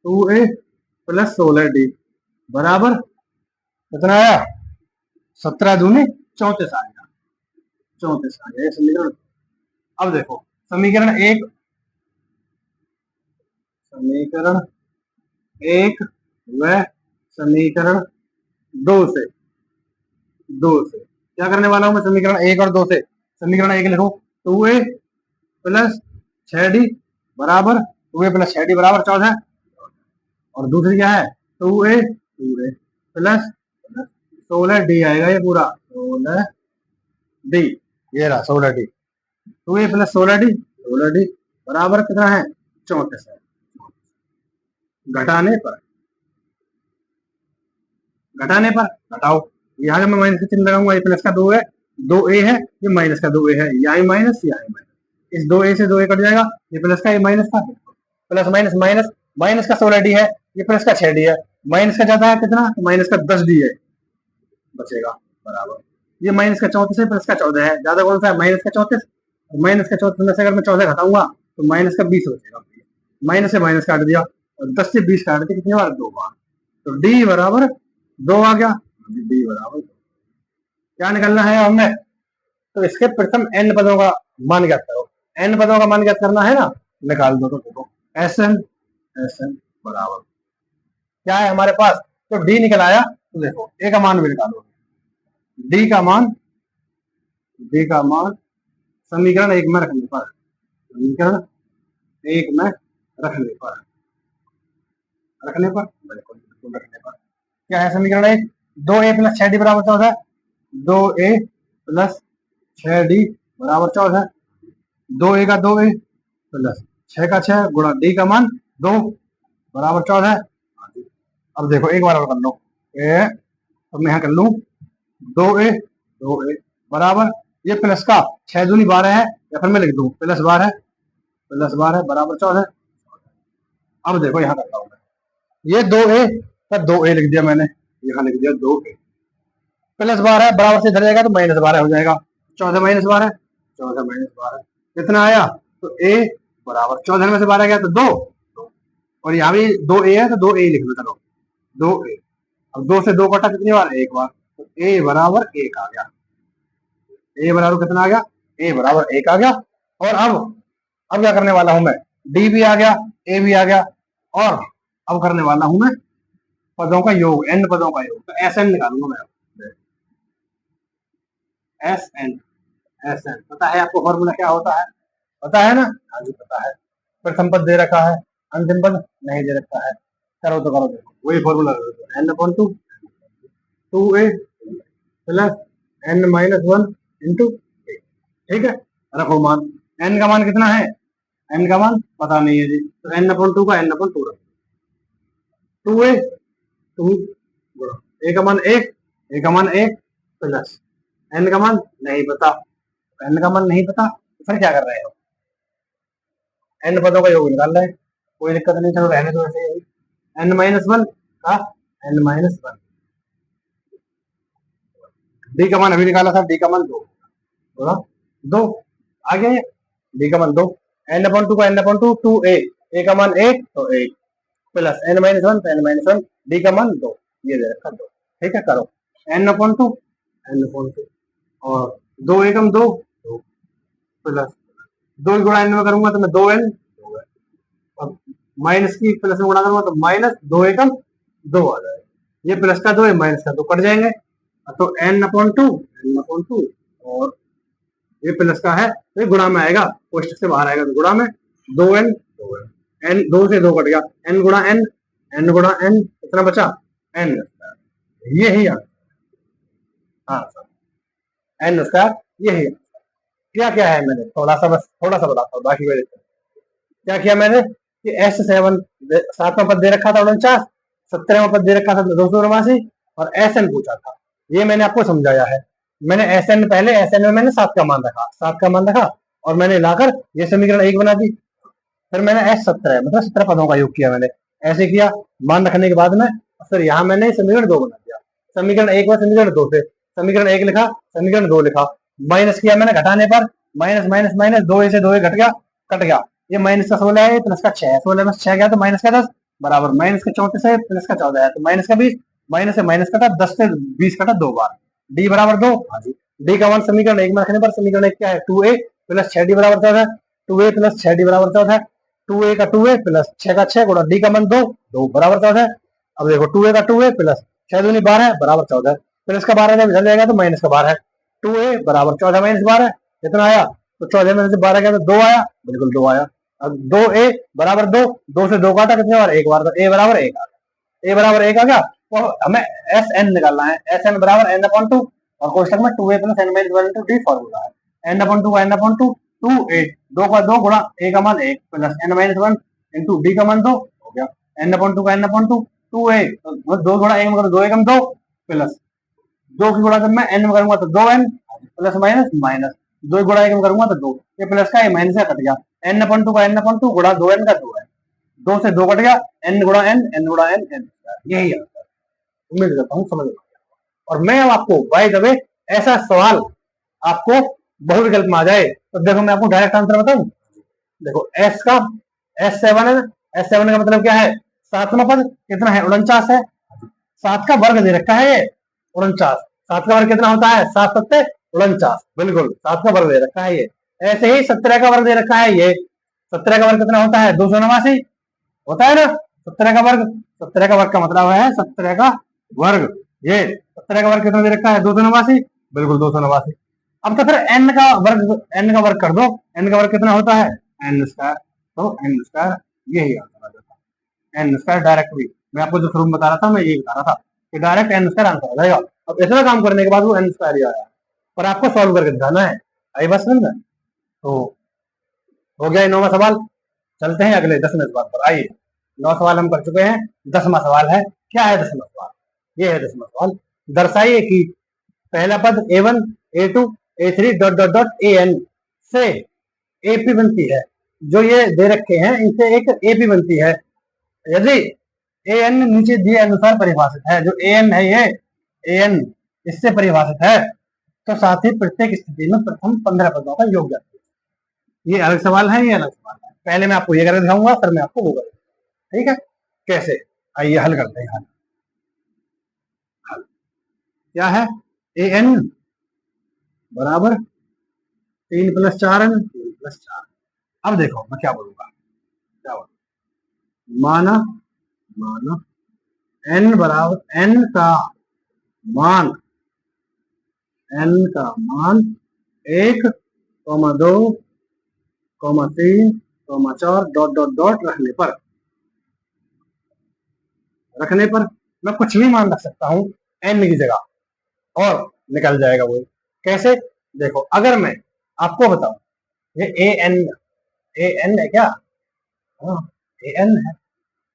2a plus 16d बराबर कितना आया, 17 दूनी 34 आ गया, 34 आ गया समीकरण। अब देखो समीकरण 1, समीकरण 1 व समीकरण 2 से, 2 से क्या करने वाला हूं मैं, समीकरण 1 और 2 से, समीकरण 1 लिखो 2a प्लस 6d बराबर 2a प्लस 6d बराबर 14, और दूसरी क्या है 2a प्लस 16d आएगा ये पूरा 16d, ये रहा 16d, 2a प्लस 16d बराबर कितना है 34 है, घटाने पर, घटाने पर घटाओ, यहाँ मैं माइनस का चिन्ह लगाऊंगा, ये प्लस का 2 है, 2a है, ये माइनस का 2a है, यहाँ माइनस यहाँ माइनस, इस 2a से 2a कट जाएगा, ये प्लस का ये माइनस का, प्लस माइनस माइनस, माइनस का 16d है, ये प्लस का 6d है, माइनस का ज्यादा है कितना, माइनस का 10d है, बचेगा बराबर, ये माइनस का 34 है, प्लस का 14 है, ज्यादा कौन सा है माइनस का 34, माइनस का 34 में से अगर मैं 14 घटाऊंगा तो माइनस का 20 बचेगा, माइनस से माइनस काट दिया और 10 से 20 काट दिया, कितनी बार 2 बार, तो डी बराबर 2 आ गया, डी बराबर क्या निकलना है हमें, तो इसके प्रथम n पदों का मान ज्ञात करो, n पदों का मान ज्ञात करना है ना, निकाल दो, तो देखो Sn, Sn बराबर क्या है हमारे पास, तो d निकल आया, तो देखो a का मान भी निकालो, d का मान, d का मान समीकरण 1 में रखने पर, समीकरण 1 में रखने पर, रखने पर बिल्कुल रखने पर क्या है समीकरण 1, 2a प्लस 6d बराबर 14, 2a प्लस 6d बराबर 14, 2a का 2a प्लस 6 का 6 गुणा d का मान 2 बराबर 14। अब देखो एक बार और कर लो, तो मैं यहाँ कर लू 2a 2a बराबर ये प्लस का 6 दूनी 12 है, या फिर मैं लिख दूं प्लस 12 बराबर 14। अब देखो यहाँ करता हूँ मैं, ये 2a का 2a लिख दिया मैंने, यहाँ लिख दिया 2a प्लस 12 बराबर से इधर जाएगा तो माइनस 12 हो जाएगा, 14 माइनस 12, 14 माइनस 12 कितना आया, तो a बराबर 14 में से 12 गया तो 2, और यहाँ भी 2a है तो 2a लिख लो, चलो 2a। अब 2 से 2 कटा कितनी बार, एक बार, तो a बराबर 1 आ गया, a बराबर कितना आ गया, a बराबर 1 आ गया। और अब क्या करने वाला हूं मैं, d भी आ गया, a भी आ गया, और अब करने वाला हूं मैं पदों का योग, n पदों का योग, तो एस एन निकालूंगा मैं, एस एन, एस एन पता है आपको फॉर्मूला क्या होता है, पता है ना, हाँ जी पता है। प्रथम पद दे रखा है, अंतिम पद नहीं दे रखा है, करो तो करो, देखो वही formula, n upon 2 2a plus n minus 1 into, ठीक है, रखो मान, n का मान कितना है, n का मान पता नहीं है जी, तो n अपॉन 2 का n अपॉन 2 रखो, 2a 2 a का मान 1, a का मान 1 प्लस n का मान नहीं पता, n का मान नहीं पता तो फिर क्या कर रहे हो, n पदों का योग निकाल रहे हैं, कोई दिक्कत नहीं, चलो रहने दो ऐसे ही, n माइनस 1 का n माइनस 1, डी का मान अभी निकाला था, डी का मान 2, बोला 2 आ गया ये, डी का मान 2, n अपॉन 2 का n अपॉन 2 2a, a का मान 1 तो 1 प्लस n माइनस 1 तो n माइनस 1, डी का मान 2, ये दे रखा 2, ठीक है, करो n अपॉन 2 n अपॉन 2 और 2 एकम 2 प्लस 2 गुणा n में करूंगा तो मैं 2n, अब माइनस की प्लस में गुणा करूंगा तो माइनस 2 एकम 2 आ जाएगा, ये प्लस का 2 है, माइनस का 2 कट जाएंगे, तो n अपॉन 2 और ये प्लस का है तो ये गुणा में आएगा, कोष्टक से बाहर आएगा तो गुणा में 2n, n 2 से 2 कट गया, n गुणा n, n गुणा n कितना बचा n, यही हाँ n स्क्वायर, यही क्या क्या है, मैंने थोड़ा सा बताता हूँ, बाकी क्या किया मैंने कि S7 7वां पद दे रखा था 49, 17वां पद दे रखा था 289 और SN पूछा था, ये मैंने आपको समझाया है, मैंने SN पहले SN में मैंने 7 का मान रखा और मैंने लाकर ये समीकरण 1 बना दी, फिर मैंने S17 मतलब 17 पदों का योग किया, मैंने ऐसे किया मान रखने के बाद में, फिर यहाँ मैंने समीकरण 2 बना दिया, समीकरण 1 में समीकरण 2 से समीकरण 1 लिखा, समीकरण 2 लिखा, माइनस किया मैंने घटाने पर, माइनस माइनस माइनस 2 से 2 घट गया, कट गया, ये माइनस का 16 है, प्लस का 6 है, 16 में 6 गया तो माइनस का 10 बराबर माइनस का 34 है, प्लस का 14 है तो माइनस का 20, माइनस से माइनस कटा, 10 से 20 कटा 2 बार, डी बराबर 2, हाँ जी, डी का मान समीकरण 1 में रखने पर समीकरण 1 क्या है 2a प्लस 6d बराबर 14, 2a प्लस 6d बराबर 14, 2a का 2a प्लस 6 का 6 गुणा डी का मान 2 2 बराबर 14, अब देखो 2a का 2a प्लस 6 दूनी 12 बराबर 14, प्लस का 12 जब इधर जाएगा तो माइनस का 12 है, 2a बराबर 14 माइनस 12 कितना आया, तो 14 में से 12 गया तो 2 आया, बिल्कुल 2 आया, अब 2a बराबर 2, 2 से 2 काटा कितने बार, एक बार, तो a बराबर 1 आ गया, a बराबर 1 आ गया, तो हमें SN निकालना है, SN बराबर n अपॉन 2 और कोष्टक में 2a plus n minus 1 into d formula है, n अपॉन 2 का n अपॉन 2 2a 2 का 2 गुणा a का मान 1 plus n minus 1 into d का मान 2 हो गया, n अपॉन 2 का n अपॉन 2 2a तो 2 गुणा 1 में करो 2 एकम 2 प्लस 2 की गुणा जब मैं n में करूंगा तो 2n प्लस माइनस माइनस 2 गुणा 1 में करूंगा तो 2, ये प्लस का ये माइनस का कट गया, n अपॉन 2 का n अपॉन 2 गुणा 2n का 2 है, 2 से 2 कट गया, n गुणा n गुणा n यही आंसर, उम्मीद करता हूँ समझ में। और मैं अब आपको बाय द वे ऐसा सवाल आपको बहुविकल्प में आ जाए तो देखो मैं आपको डायरेक्ट आंसर बताऊं, देखो S का S7 है, S7 का मतलब क्या है, 7वां पद कितना है 49 है, 7 का वर्ग दे रखा है ये 49, 7 का वर्ग कितना होता है 7 7 49, बिल्कुल 7 का वर्ग दे रखा है ये, ऐसे ही 17 का वर्ग दे रखा है ये, 17 का वर्ग कितना होता है 289 होता है ना, 17 का वर्ग, 17 का वर्ग का मतलब है 17 का वर्ग, ये 17 का वर्ग कितना दे रखा है 289, बिल्कुल 289, अब तो फिर n का वर्ग कर दो, n का वर्ग कितना होता है n स्क्वायर, तो n स्क्वायर यही आंसर आ जाता है, n स्क्वायर डायरेक्ट भी, मैं आपको जो शुरू में बता रहा था मैं यही बता रहा था कि डायरेक्ट n स्क्वायर आंसर आ जाएगा, अब इतना काम करने के बाद वो n स्क्वायर ही आया, पर आपको सॉल्व करके दिखाना है, आई बस समझ में, तो हो गया 9वां सवाल, चलते हैं अगले 10वें सवाल पर, आइए 9 सवाल हम कर चुके हैं, 10वां सवाल है, क्या है 10वां सवाल, ये है 10वां सवाल, दर्शाइए कि पहला पद A1 A2 A3 dot dot dot AN से AP बनती है। जो ये दे रखे हैं इनसे एक AP बनती है। यदि AN नीचे दिए अनुसार परिभाषित है, जो AN है ये AN इससे परिभाषित है, तो साथ ही प्रत्येक स्थिति में प्रथम 15 पदों का योग जाती है। ये अलग सवाल है, ये अलग सवाल है। पहले मैं आपको ये करके दिखाऊंगा, फिर मैं आपको वो करूंगा। ठीक है, कैसे, आइए हल करते हैं। हल क्या है? AN बराबर 3 + 4 N 3 + 4। अब देखो मैं क्या बोलूंगा, क्या बोलूंगा, माना माना n बराबर n का मान 1, 2, 3, 4 डॉट डॉट डॉट रखने पर मैं कुछ भी मान रख सकता हूँ n की जगह और निकल जाएगा वो। कैसे? देखो, अगर मैं आपको बताऊं ये AN है क्या? हाँ, AN है,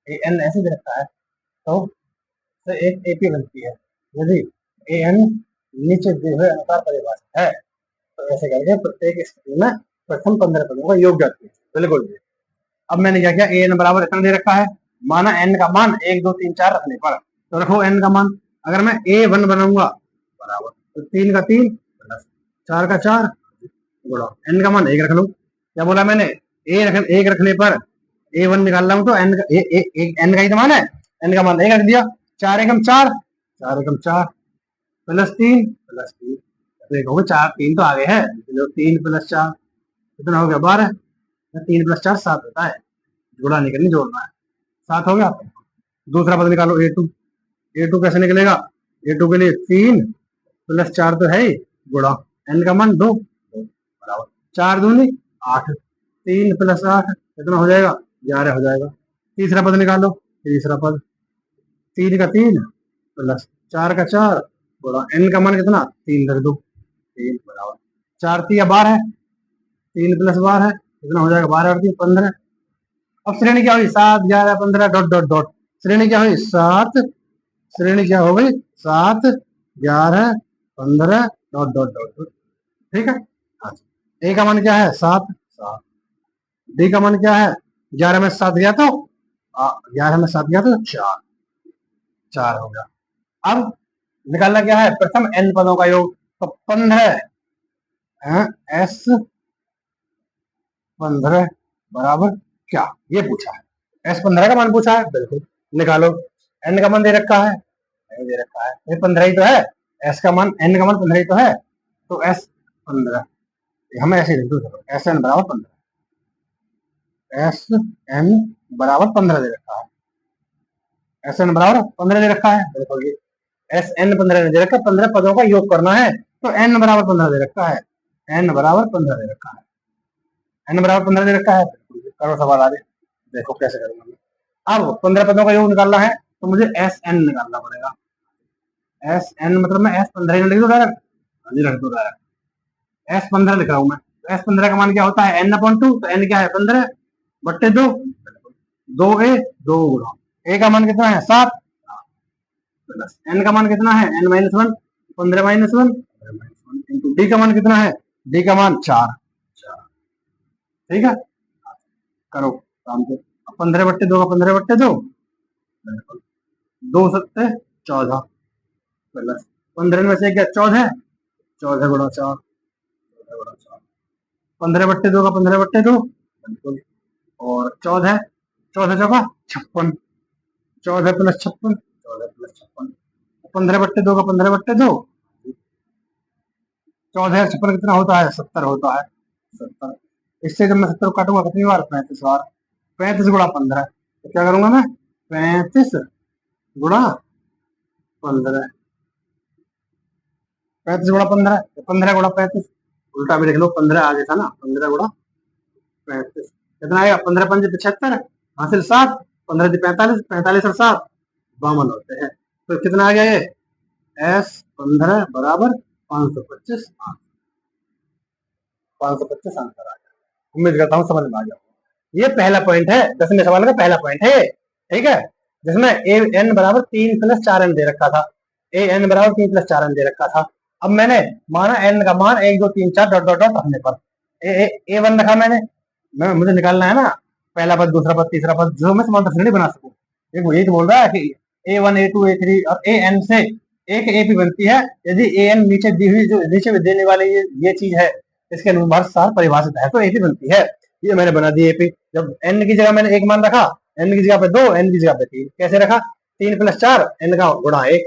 AN ऐसे दे रखा है तो एक AP बनती है। यदि AN नीचे दिए हुए अनुसार परिभाषित है तो ऐसे करके प्रत्येक स्थिति में प्रथम 15 पदों का योग जाती है। बिल्कुल जी। अब मैंने क्या किया, AN बराबर इतना दे रखा है, माना n का मान 1, 2, 3, 4 रखने पर, तो रखो n का मान। अगर मैं A1 बनाऊंगा बराबर तो 3 का 3 प्लस 4 का 4 गुणा n का मान 1 रख लो। क्या बोला मैंने? 1 रखने पर A1 निकाल रहा हूं तो n का ही तो मान है, n का मान 1 रख दिया। 4 एकम 4 4 एकम 4 प्लस 3 प्लस 3, देखो 4 3 तो आगे है, 3 + 4 कितना हो गया 12। 3 + 4 7 होता है, जुड़ा नहीं करनी, जोड़ना है। 7 हो गया। दूसरा पद निकालो A2 कैसे निकलेगा? A2 के लिए 3 + 4 तो है ही, गुणा n का मान 2 बराबर 4 दूनी 8, 3 + 8 कितना हो जाएगा? 11 हो जाएगा। तीसरा पद निकालो, तीसरा पद 3 का 3 प्लस 4 का 4 गुणा n का मान कितना? 3 रख दो, 3 बराबर 4 3 12 है, 3 + 12 कितना हो जाएगा? 12 और 3 15। अब श्रेणी क्या हुई? 7 11 15 डॉट डॉट डॉट। श्रेणी क्या हुई? 7। श्रेणी क्या हो गई? 7 11 15 डॉट डॉट डॉट। ठीक है। ए का मान क्या है? 7 7। डी का मान क्या है? 11 में 7 गया तो 11 में 7 गया तो 4 4 हो गया। अब निकालना क्या है? प्रथम n पदों का योग। तो 15 S 15 बराबर क्या? ये पूछा है। S 15 का मान पूछा है, बिल्कुल निकालो। n का मान दे रखा है, नहीं दे रखा है, ये 15 ही तो है। S का मान, n का मान 15 ही तो है, तो S 15 हमें ऐसे लिख दो। SN बराबर 15, SN बराबर 15 दे रखा है, SN बराबर 15 दे रखा है। देखो ये SN 15 दे रखा है, 15 पदों का योग करना है तो n बराबर 15 दे रखा है, n बराबर 15 दे रखा है, n बराबर 15 दे रखा है। करो सवाल आगे, देखो कैसे करूंगा। अब 15 पदों का योग निकालना है तो मुझे SN निकालना पड़ेगा। SN मतलब मैं S 15 लिख दो डायरेक्ट, रख दो डायरेक्ट। S 15 लिख रहा हूं मैं, तो S 15 का मान क्या होता है? n/2। तो n क्या है? 15 बट्टे 2, 2a 2 गुणा a का मान कितना है? 7 प्लस n का मान कितना है? n-1 15 - 1 इंटू d का मान कितना है? d का मान 4। ठीक है, करो काम को। 15 बट्टे 2 का 15 बट्टे 2, 2 7 14 प्लस 15 में से क्या 14, 14 गुणा 4, 15 बट्टे 2 का 15 बट्टे 2 बिल्कुल, और 14 14 चौका 56, 14 + 56 14 + 56, 15 बट्टे 2 का 15 बट्टे 2, 14 56 कितना होता है? 70 होता है, 70। इससे जब मैं 70 काटूंगा कितनी बार? 35 बार। 35 गुणा 15, तो क्या करूंगा मैं? 35 गुणा 15, 35 गुणा 15, 15 गुणा 35, उल्टा भी लिख लो, 15 आगे था ना, 15 गुणा 35 कितना आएगा? 15 5 75 हासिल 7, 15 45, 45 और 7 52 होते हैं। तो कितना आ गया ये? S 15 बराबर 525 525 आंसर आ गया। उम्मीद करता हूँ समझ में आ गया। ये पहला पॉइंट है, 10वें सवाल का पहला पॉइंट है ये। ठीक है, जिसमें AN बराबर 3 + 4 N दे रखा था, AN बराबर 3 + 4 N दे रखा था। अब मैंने माना एन का मान 1 2 3 4 डॉट डॉट डॉट रखने पर ए वन रखा मैंने, मुझे निकालना है ना पहला पद, दूसरा पद, तीसरा पद, जो मैं समांतर श्रेणी बना सकूं। देखो यही तो बोल रहा है कि A1 A2 A3 और AN से एक AP बनती है यदि AN नीचे दी हुई जो नीचे देने वाली ये चीज है इसके अनुसार सार परिभाषित है तो AP बनती है। ये मैंने बना दी AP। जब n की जगह मैंने एक मान रखा, n की जगह पे 2, n की जगह पे 3, कैसे रखा? 3 + 4 n का गुणा 1,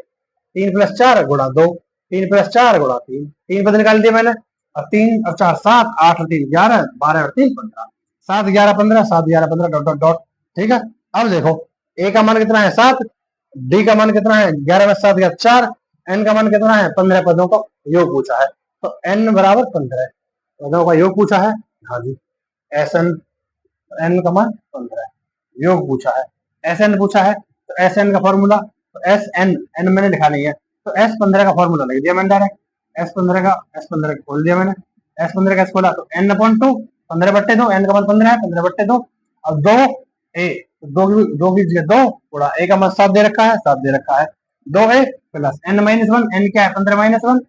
3 + 4 गुणा 2, 3 + 4 गुणा 3, 3 पद निकाल दिया मैंने। और 3 और 4 7, 8 और 3 11, 12 और 3 15, 7 11 15, 7 11 15 डॉट डॉट डॉट। ठीक है, अब देखो ए का मान कितना है 7, डी का मान कितना है 11 में 7 या 4, एन का मान कितना है 15 पदों का योग पूछा है तो एन बराबर 15 पदों का योग पूछा है। हाँ जी, एस एन, एन का मान 15 योग पूछा है, एस एन पूछा है तो एस एन का फॉर्मूला, तो एस एन, एन मैंने लिखा नहीं है तो एस 15 का फॉर्मूला लिख दिया मैंने डायरेक्ट, एस 15 का खोल दिया मैंने, एस 15 का खोला तो एन अपॉन 2, 15/2, एन का मान 15 है 15/2 और 2 ए, दो की जगह 2 गुणा ए का मान 7 दे रखा है, 7 दे रखा है, 2a प्लस n-1, n क्या है 15-1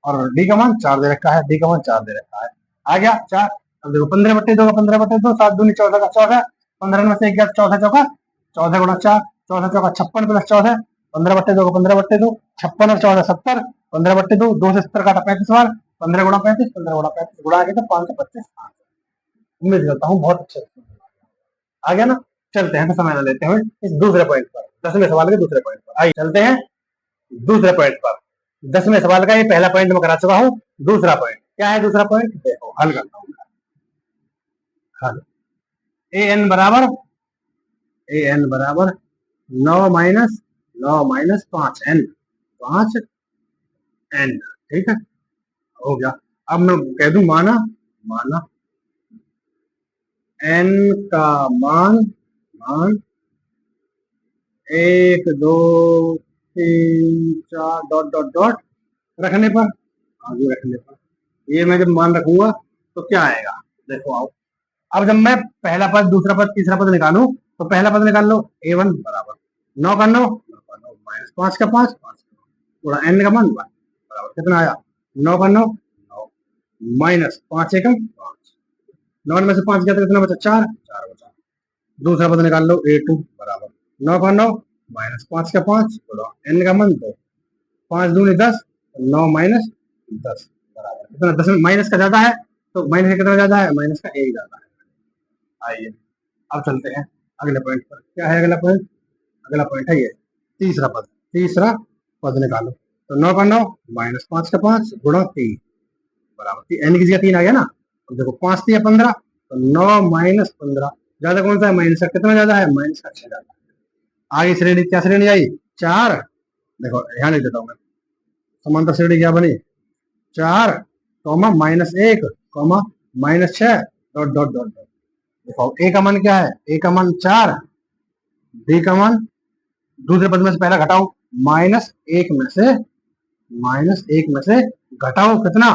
और डी का मान 4 दे रखा है, डी का मान 4 दे रखा है। आ गया 4। अब देखो 15/2 का 15/2, 7 दूनी 14 का 14, 15 में से 1 गया 14 चौका 14 गुणा 4, 14 चौका 56 प्लस 14, 15/2 का 15/2, 56 और 14 70, 15/2, 2 से 70 काटा 35 बार, 15 गुणा 35, 15 गुणा 35 गुणा आगे तो 525। उम्मीद करता हूँ बहुत अच्छे से आ गया ना। चलते हैं तो समय न लेते हुए इस दूसरे पॉइंट पर, 10वें सवाल के दूसरे पॉइंट पर आइए चलते हैं दूसरे पॉइंट पर। 10वें सवाल का ये पहला पॉइंट मैं करा चुका हूँ, दूसरा पॉइंट क्या है? दूसरा पॉइंट देखो हल करता हूँ। हल ए एन बराबर 9 माइनस 5n, 5n। ठीक है, हो गया। अब मैं कह दूं माना, माना n का मान 1 2 3 4 डॉट डॉट डॉट रखने पर, आगे रखने पर ये मैं जब मान रखूंगा तो क्या आएगा? देखो आओ, अब जब मैं पहला पद, दूसरा पद, तीसरा पद निकालू तो पहला पद निकाल लो a1 बराबर 9 का 9 माइनस 5 का 5 गुणा n का मान 1 बराबर कितना आया? 9 का 9 माइनस 5 एकम 5, 9 में से 5 गया तो कितना बचा? 4 बचा। दूसरा पद निकाल लो a2 बराबर 9 का 9 माइनस 5 का 5 गुणा n का मान 2, 5 दूनी 10, 9 माइनस 10 बराबर कितना? 10 में माइनस का ज्यादा है तो माइनस का कितना ज्यादा है? माइनस का 1 ज्यादा है। आइए अब चलते हैं अगले पॉइंट पर। क्या है अगला पॉइंट? अगला पॉइंट है ये तीसरा पद, तीसरा पद निकालो तो 9 का 9 माइनस 5 का 5 गुणा 3 बराबर एन की जगह 3 आ गया ना। अब देखो 5 3 15 तो 9 माइनस 15 ज्यादा कौन सा है? माइनस का कितना ज्यादा है? माइनस का 6 ज्यादा है। आगे श्रेणी क्या श्रेणी आई? 4। देखो यहाँ लिख देता हूँ मैं, समांतर श्रेणी क्या बनी? 4 comma minus 1 comma minus 6 dot dot dot. देखो ए का मान क्या है? ए का मान 4, बी का मान दूसरे पद में से पहला घटाओ, माइनस 1 में से घटाओ कितना?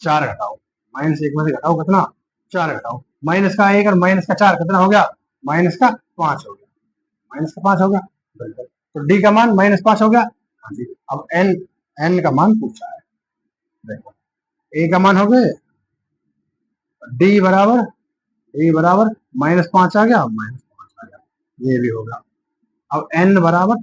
4 घटाओ, माइनस 1 में से घटाओ कितना? 4 घटाओ, माइनस का 1 और माइनस का 4 कितना हो गया? माइनस का 5 हो गया, माइनस का 5 हो गया बिल्कुल। तो डी का मान माइनस 5 हो गया। हाँ जी, अब एन का मान पूछा है। देखो ए का मान हो गए, डी बराबर -5 आ गया, -5 आ गया, ये भी होगा। अब n बराबर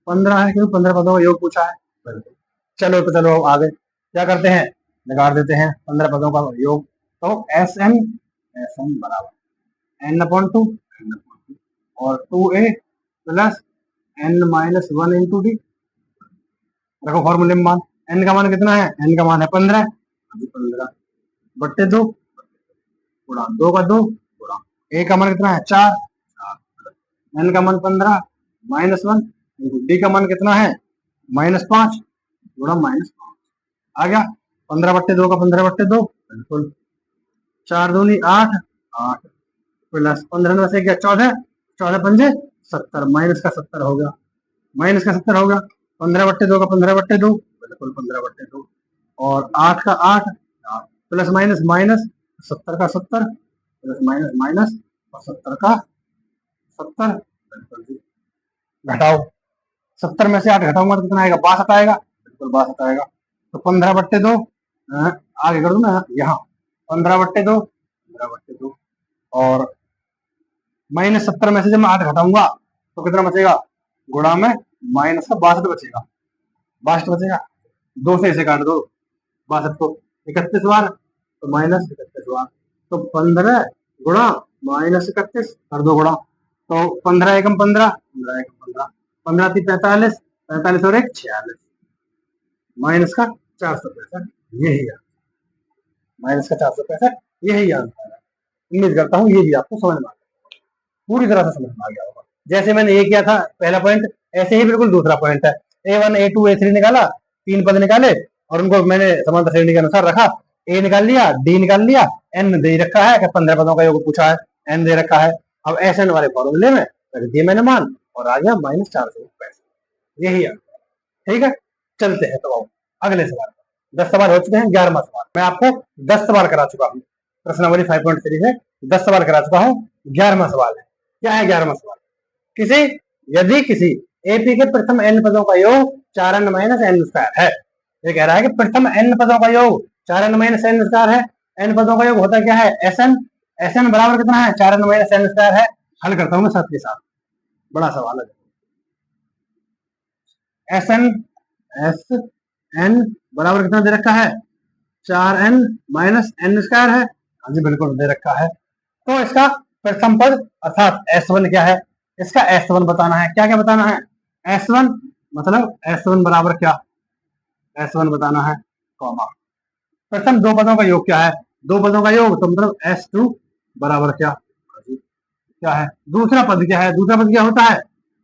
15 है क्योंकि 15 पदों का योग पूछा है बिल्कुल। चलो तो चलो आगे क्या करते हैं? निकाल देते हैं 15 पदों का योग। तो एस एन बराबर n/2 और 2a plus n-1 into D. देखो फॉर्मूले में मान, n का मान कितना है? n का मान है 15, 15/2 गुणा 2 का 2 गुणा a का मान कितना है? 4, n का मान 15 -1 डी का मान कितना है? -5 गुणा -5 आ गया। 15/2 का 15/2 बिल्कुल, 4 दूनी 8 प्लस 15 में से क्या? 14, 14 पंजे 70, माइनस का 70 हो गया, माइनस का 70 हो गया। 15/2 का 15/2 बिल्कुल 15/2 और 8 का 8 प्लस माइनस माइनस 70 का 70 प्लस माइनस माइनस और 70 का 70 बिल्कुल जी। घटाओ 70 में से 8 घटाऊंगा तो कितना आएगा? 62 आएगा। बिल्कुल 62 आएगा। तो 15/2 आगे कर दू ना यहाँ, 15/2, 15/2 और -70 में से जब मैं 8 घटाऊंगा तो कितना बचेगा? गुणा में माइनस का 62 बचेगा। 62 बचेगा, 2 से इसे काट दो 62 को, 31 बार तो -31 बार, तो 15 गुणा -31 कर दो गुणा, तो 15 एकम 15, 15 एकम 15, 15 थी 45, 45 और 1 46, माइनस का 465, यही है माइनस का 465, यही आंसर है। उम्मीद करता हूँ ये भी आपको समझ में आ गया, पूरी तरह से समझ में आ गया होगा। जैसे मैंने ये किया था पहला पॉइंट, ऐसे ही बिल्कुल दूसरा पॉइंट है। A1 A2 A3 निकाला, 3 पद निकाले और उनको मैंने समांतर श्रेणी के अनुसार रखा। ए निकाल लिया, डी निकाल लिया, एन दे रखा है कि 15 पदों का योग पूछा है, एन दे रखा है। अब एस एन वाले फॉर्मूले में रख दिए मैंने मान और आ गया -465, यही है। ठीक है, चलते हैं तो अगले सवाल। 10 सवाल हो चुके हैं, 11वां सवाल। मैं आपको 10 सवाल करा चुका हूँ प्रश्नावली 5.3 से, 10 सवाल करा चुका हूँ। 11वां सवाल है। क्या है 11वां सवाल? यदि किसी एपी के प्रथम एन पदों का योग 4n - n² है। ये कह रहा है कि प्रथम एन पदों का योग 4n - n² है। एन पदों का योग होता क्या है? Sn। Sn बराबर कितना है? 4n - n² है। हल करता हूं मैं साथ के साथ, बड़ा सवाल है। Sn बराबर कितना दे रखा है? 4n - n² है। हाँ जी बिल्कुल दे रखा है। तो इसका प्रथम पद अर्थात S1 क्या है? इसका S1 बताना है। क्या क्या बताना है? S1 मतलब S1 बराबर क्या? S1 बताना है, कॉमा प्रथम दो पदों का योग क्या है? दो पदों का योग तो मतलब S2 बराबर क्या? क्या है? दूसरा पद क्या है? दूसरा पद क्या होता है?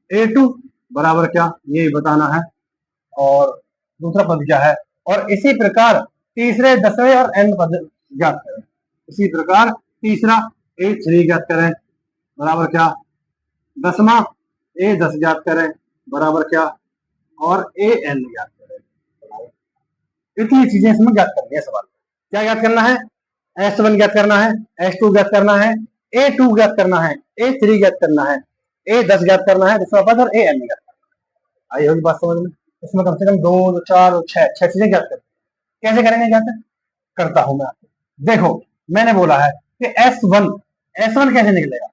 A2 बराबर क्या? ये बताना है। और दूसरा पद क्या है? और इसी प्रकार तीसरे, दसवें और n पद ज्ञात करें। इसी प्रकार तीसरा A3 ज्ञात करें, बराबर क्या? 10वां A10 ज्ञात करें, बराबर क्या? और AN ज्ञात करें। इतनी चीजें इसमें ज्ञात करनी है सवाल। क्या ज्ञात करना है? S1 ज्ञात करना है, S2 ज्ञात करना है, A2 ज्ञात करना है, A3 ज्ञात करना है, A10 ज्ञात करना है, 10वां पद और AN ज्ञात करना है। आई होगी बात समझ में? इसमें कम से कम 2 4 6 चीजें ज्ञात करें। कैसे करेंगे ज्ञात? करता हूं मैं आपको। देखो मैंने बोला है कि S1 कैसे निकलेगा?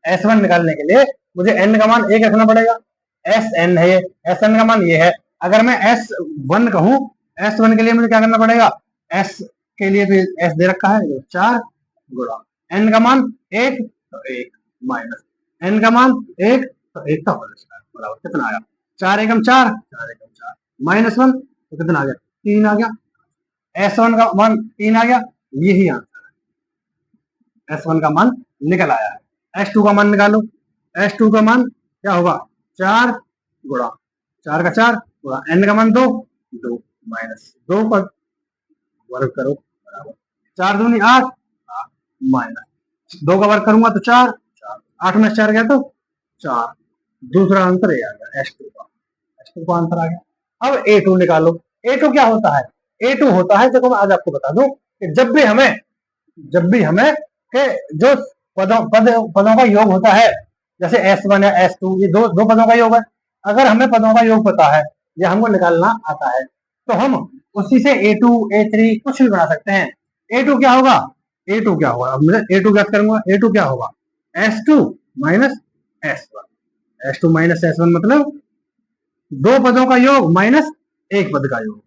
S1 निकालने के लिए मुझे n का मान 1 रखना पड़ेगा। Sn है, Sn का मान ये है। अगर मैं S1 कहूं, S1 के लिए मुझे क्या करना पड़ेगा? S के लिए भी S दे रखा है 4 गुणा n का मान 1 तो 1 माइनस n का मान 1 तो 1 का होल स्क्वायर बराबर कितना आया? 4 एकम 4, 4 एकम 4 -1 तो कितना आ गया? 3 आ गया। S1 का मान 3 आ गया, यही आंसर है। S1 का मान निकल आया है। S2 का मान निकालो। S2 का मान क्या होगा? 4 गुणा 4 का 4 गुणा n का मान 2, 2 माइनस 2 पर वर्ग करो बराबर 4 दूनी 8, 8 माइनस 2 का वर्ग करूंगा तो 4, 4 8 में 4 गया तो 4। दूसरा आंसर ये आ गया S2 का। S2 का आंसर आ गया। अब A2 निकालो। A2 क्या होता है? A2 होता है, देखो मैं आज आपको बता दूं कि जब भी हमें के जो पदों का योग होता है, जैसे S1 या S2 ये दो पदों का योग है। अगर हमें पदों का योग पता है या हमको निकालना आता है तो हम उसी से A2 A3 कुछ भी बना सकते हैं। A2 क्या होगा? A2 क्या होगा? अब मैं A2 ज्ञात करूंगा। A2 क्या होगा? S2 minus S1। S2 minus S1 मतलब दो पदों का योग माइनस एक पद का योग।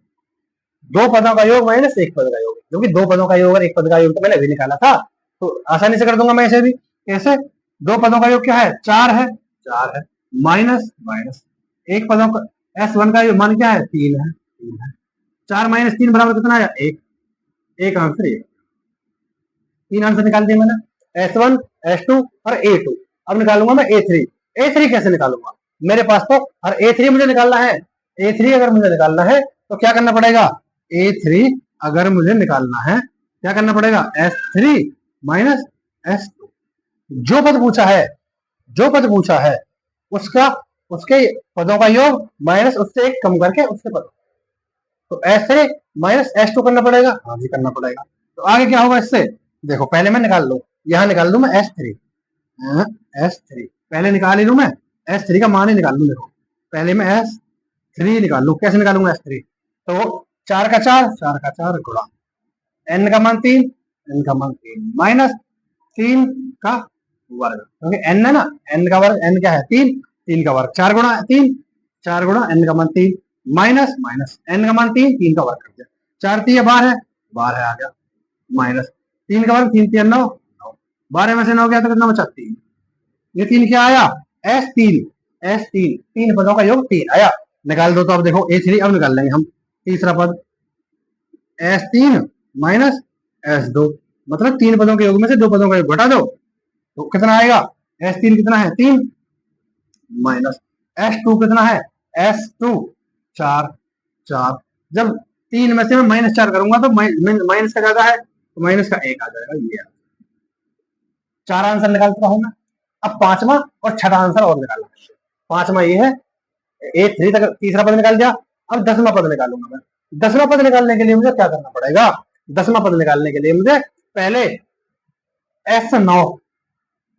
दो पदों का योग माइनस एक पद का योग, क्योंकि दो पदों का योग और एक पद का योग तो मैंने अभी निकाला था, तो आसानी से कर दूंगा मैं इसे भी। कैसे? दो पदों का योग क्या है? 4 है, 4 है माइनस माइनस एक पदों का S1 का मान क्या है? 3 है, 3 है। 4 माइनस 3 बराबर कितना आया? 1। एक आंसर ये, 3 आंसर निकाल दिए मैंने, S1 S2 और A2। अब निकालूंगा मैं A3। A3 कैसे निकालूंगा? मेरे पास तो और A3 मुझे निकालना है। A3 अगर मुझे निकालना है तो क्या करना पड़ेगा? A3 अगर मुझे निकालना है क्या करना पड़ेगा? S3 minus S2। जो पद पूछा है उसका उसके पदों का योग माइनस उससे एक कम करके उसके पद, तो S3 माइनस S2 करना पड़ेगा। हाँ जी करना पड़ेगा। तो आगे क्या होगा इससे? देखो पहले मैं निकाल लू, यहां निकाल लू मैं S3। S3 पहले निकाल ही लू मैं, S3 का मान ही निकाल लू। देखो पहले मैं S3 निकाल लू। कैसे निकालूंगा S3? तो 4 का 4 गुणा n का मान 3, n का मान 3 माइनस 3 का वर्ग, क्योंकि n है ना, n का वर्ग, n क्या है 3, 3 का वर्ग 4 गुणा 3, 4 गुणा n का मान 3 माइनस माइनस n का मान 3, 3 का वर्ग कर दिया, 4 3 12 है, 12 आ गया, माइनस 3 का वर्ग 3 3 9, 12 में से 9 गया तो कितना बचा 3। ये 3 क्या आया? S3, तीन पदों का योग 3 आया। निकाल दो तो अब देखो A3, अब निकाल लेंगे हम तीसरा पद S3 माइनस S2, मतलब 3 पदों के योग में से 2 पदों का योग घटा दो तो कितना आएगा? S3 कितना है 3 माइनस S2 कितना है S2 4 4। जब 3 में से मैं -4 करूंगा तो माइनस का ज्यादा है तो माइनस का 1 आ जाएगा। ये 4 आंसर निकालता हूं मैं। अब पांचवा और छठा आंसर और निकालना है। पांचवा ये है A3 तक तीसरा पद निकाल दिया। अब 10वां पद निकालूंगा मैं। 10वां पद निकालने के लिए मुझे क्या करना पड़ेगा? 10वां पद निकालने के लिए मुझे पहले S9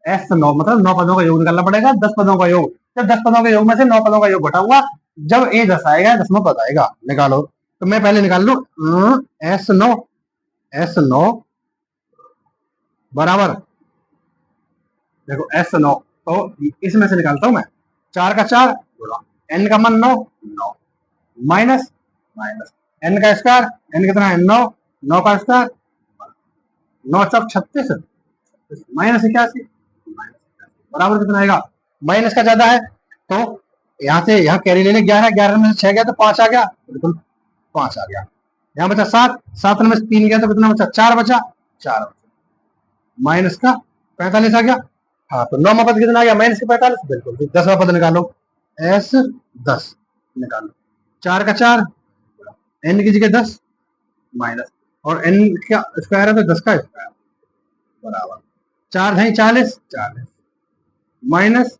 मतलब 9 पदों का योग निकालना पड़ेगा। 10 पदों का योग, जब 10 पदों के योग में से 9 पदों का योग घटाऊंगा, जब A10 आएगा 10वां पद आएगा। निकालो तो मैं पहले निकाल लू S9 बराबर, देखो S9 तो इसमें से निकालता हूं मैं 4 का 4 गुणा n का मान 9 माइनस माइनस n का स्क्वायर, n कितना है 9, 9 का स्क्वायर 9 चौक 36 माइनस 81 बराबर कितना आएगा? माइनस का ज्यादा है तो यहाँ से यहाँ कैरी लेने 11, 11 में से 6 गया तो 5 आ गया, बिल्कुल 5 आ गया। यहाँ बचा 7, 7 में से 3 गया तो कितना बचा? 4 बचा, 4 बचा, माइनस का 45 आ गया। हाँ तो 9वां पद कितना आ गया? माइनस का 45, बिल्कुल। 10वां पद निकालो S10 निकालो, 4 का 4 n की जगह 10 माइनस और n का स्क्वायर है तो 10 का स्क्वायर बराबर 4 है 40 माइनस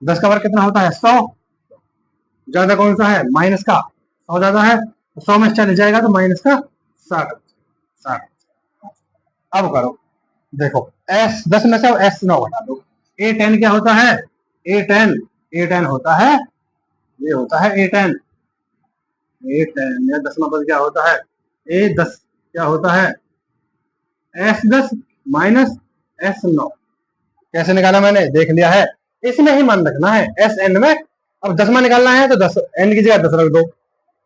10 का वर्ग कितना होता है? 100। ज्यादा कौन सा है? माइनस का 100 ज्यादा है, 100 में 40 जाएगा तो माइनस का 60। अब करो, देखो S10 में से S9 हटा दो। A10 क्या होता है? A10 होता है, ये होता है A10 या 10वां पद क्या होता है? A10 क्या होता है? S10 minus S9। कैसे निकाला मैंने? देख लिया है, इसमें ही मान रखना है Sn में। अब 10वां निकालना है तो 10 n की जगह 10 रख दो,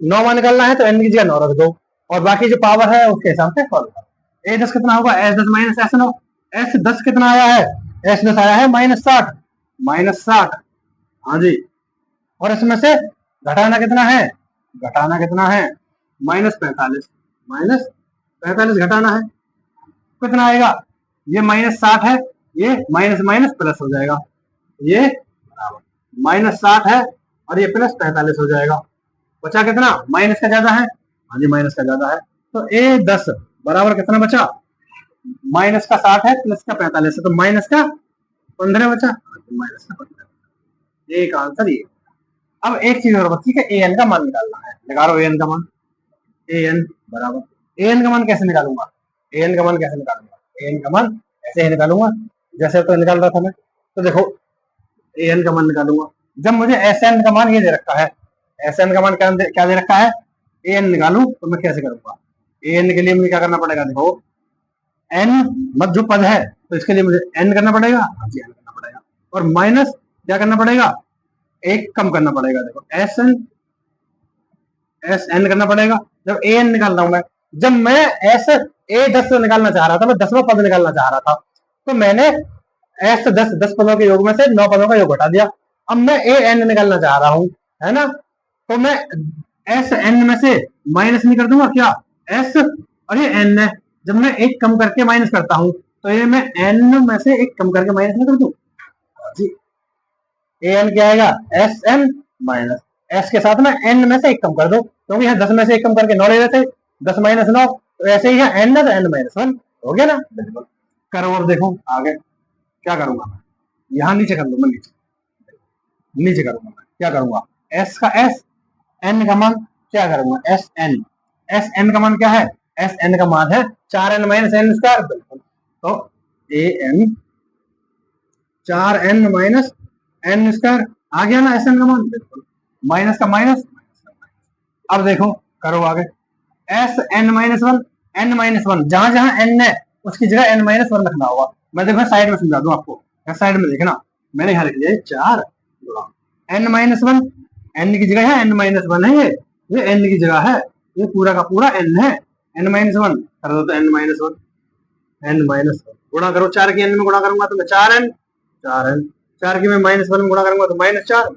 9वां निकालना है तो n की जगह 9 रख दो और बाकी जो पावर है उसके हिसाब से सॉल्व करो। A10 कितना होगा? S10 minus S9। S10 कितना आया है? S10 आया है -60। हाँ जी, और इसमें से घटाना कितना है? -45 घटाना है, कितना आएगा? ये -60 है, ये माइनस माइनस प्लस हो जाएगा, ये -60 है और ये प्लस 45 हो जाएगा। बचा कितना? माइनस का ज्यादा है, हाँ जी माइनस का ज्यादा है तो A10 बराबर कितना बचा? माइनस का 60 है प्लस का 45 है तो माइनस का 15 बचा, माइनस का 15। एक आंसर ये। अब एक चीज और बची है, an का मान निकालना है। निकालो an का मान। an बराबर, an का मान कैसे निकालूंगा? an का मान कैसे निकालूंगा? an का मान ऐसे ही निकालूंगा जैसे तो निकाल रहा था मैं। तो देखो an का मान निकालूंगा जब मुझे Sn का मान ये दे रखा है। Sn का मान क्या दे रखा है? an निकालूं तो मैं कैसे करूंगा? an के लिए मुझे क्या करना पड़ेगा? देखो n मत जो पद है तो इसके लिए मुझे n करना पड़ेगा, हाँ जी n करना पड़ेगा, और माइनस क्या करना पड़ेगा? एक कम करना पड़ेगा। देखो Sn करना पड़ेगा। जब an निकाल रहा हूं मैं, जब मैं A10 निकालना चाह रहा था, मैं 10वां पद निकालना चाह रहा था तो मैंने S10 पदों के योग में से 9 पदों का योग घटा दिया। अब मैं an निकालना चाह रहा हूं, है ना, तो मैं Sn में से माइनस नहीं कर दूंगा क्या? S और ये n है, जब मैं एक कम करके माइनस करता हूं तो ये मैं n में से एक कम करके माइनस नहीं कर दूं जी। an क्या आएगा? Sn माइनस s के साथ में n में से एक कम कर दो, क्योंकि यहाँ 10 में से एक कम करके 9 ले लेते, 10 माइनस 9 तो ऐसे ही है n है तो n माइनस 1 हो गया ना। बिल्कुल करो। अब देखो आगे क्या करूंगा मैं, यहाँ नीचे कर लूंगा, नीचे करूंगा मैं, क्या करूंगा? s का s, n का मान क्या करूंगा? Sn का मान क्या है? Sn का मान है 4n माइनस n स्क्वायर, बिल्कुल। तो an 4n minus n square आ गया ना एस एन का मान, बिल्कुल। माइनस का माइनस, अब देखो करो आगे, S N minus one, N minus one, जहां जहां एन है उसकी जगह एन माइनस वन रखना होगा। मैं देखो साइड में समझा दूं आपको, साइड में देखना, मैंने यहाँ लिख दिया 4 एन माइनस वन, एन की जगह है एन माइनस वन है, ये एन की जगह है, ये पूरा का पूरा एन है, एन माइनस वन कर दो तो N minus one, N minus one गुणा करो, 4 की एन में गुणा करूंगा तो मैं 4 एन, 4 एन, 4 की मैं माइनस वन में गुणा करूंगा तो माइनस 4।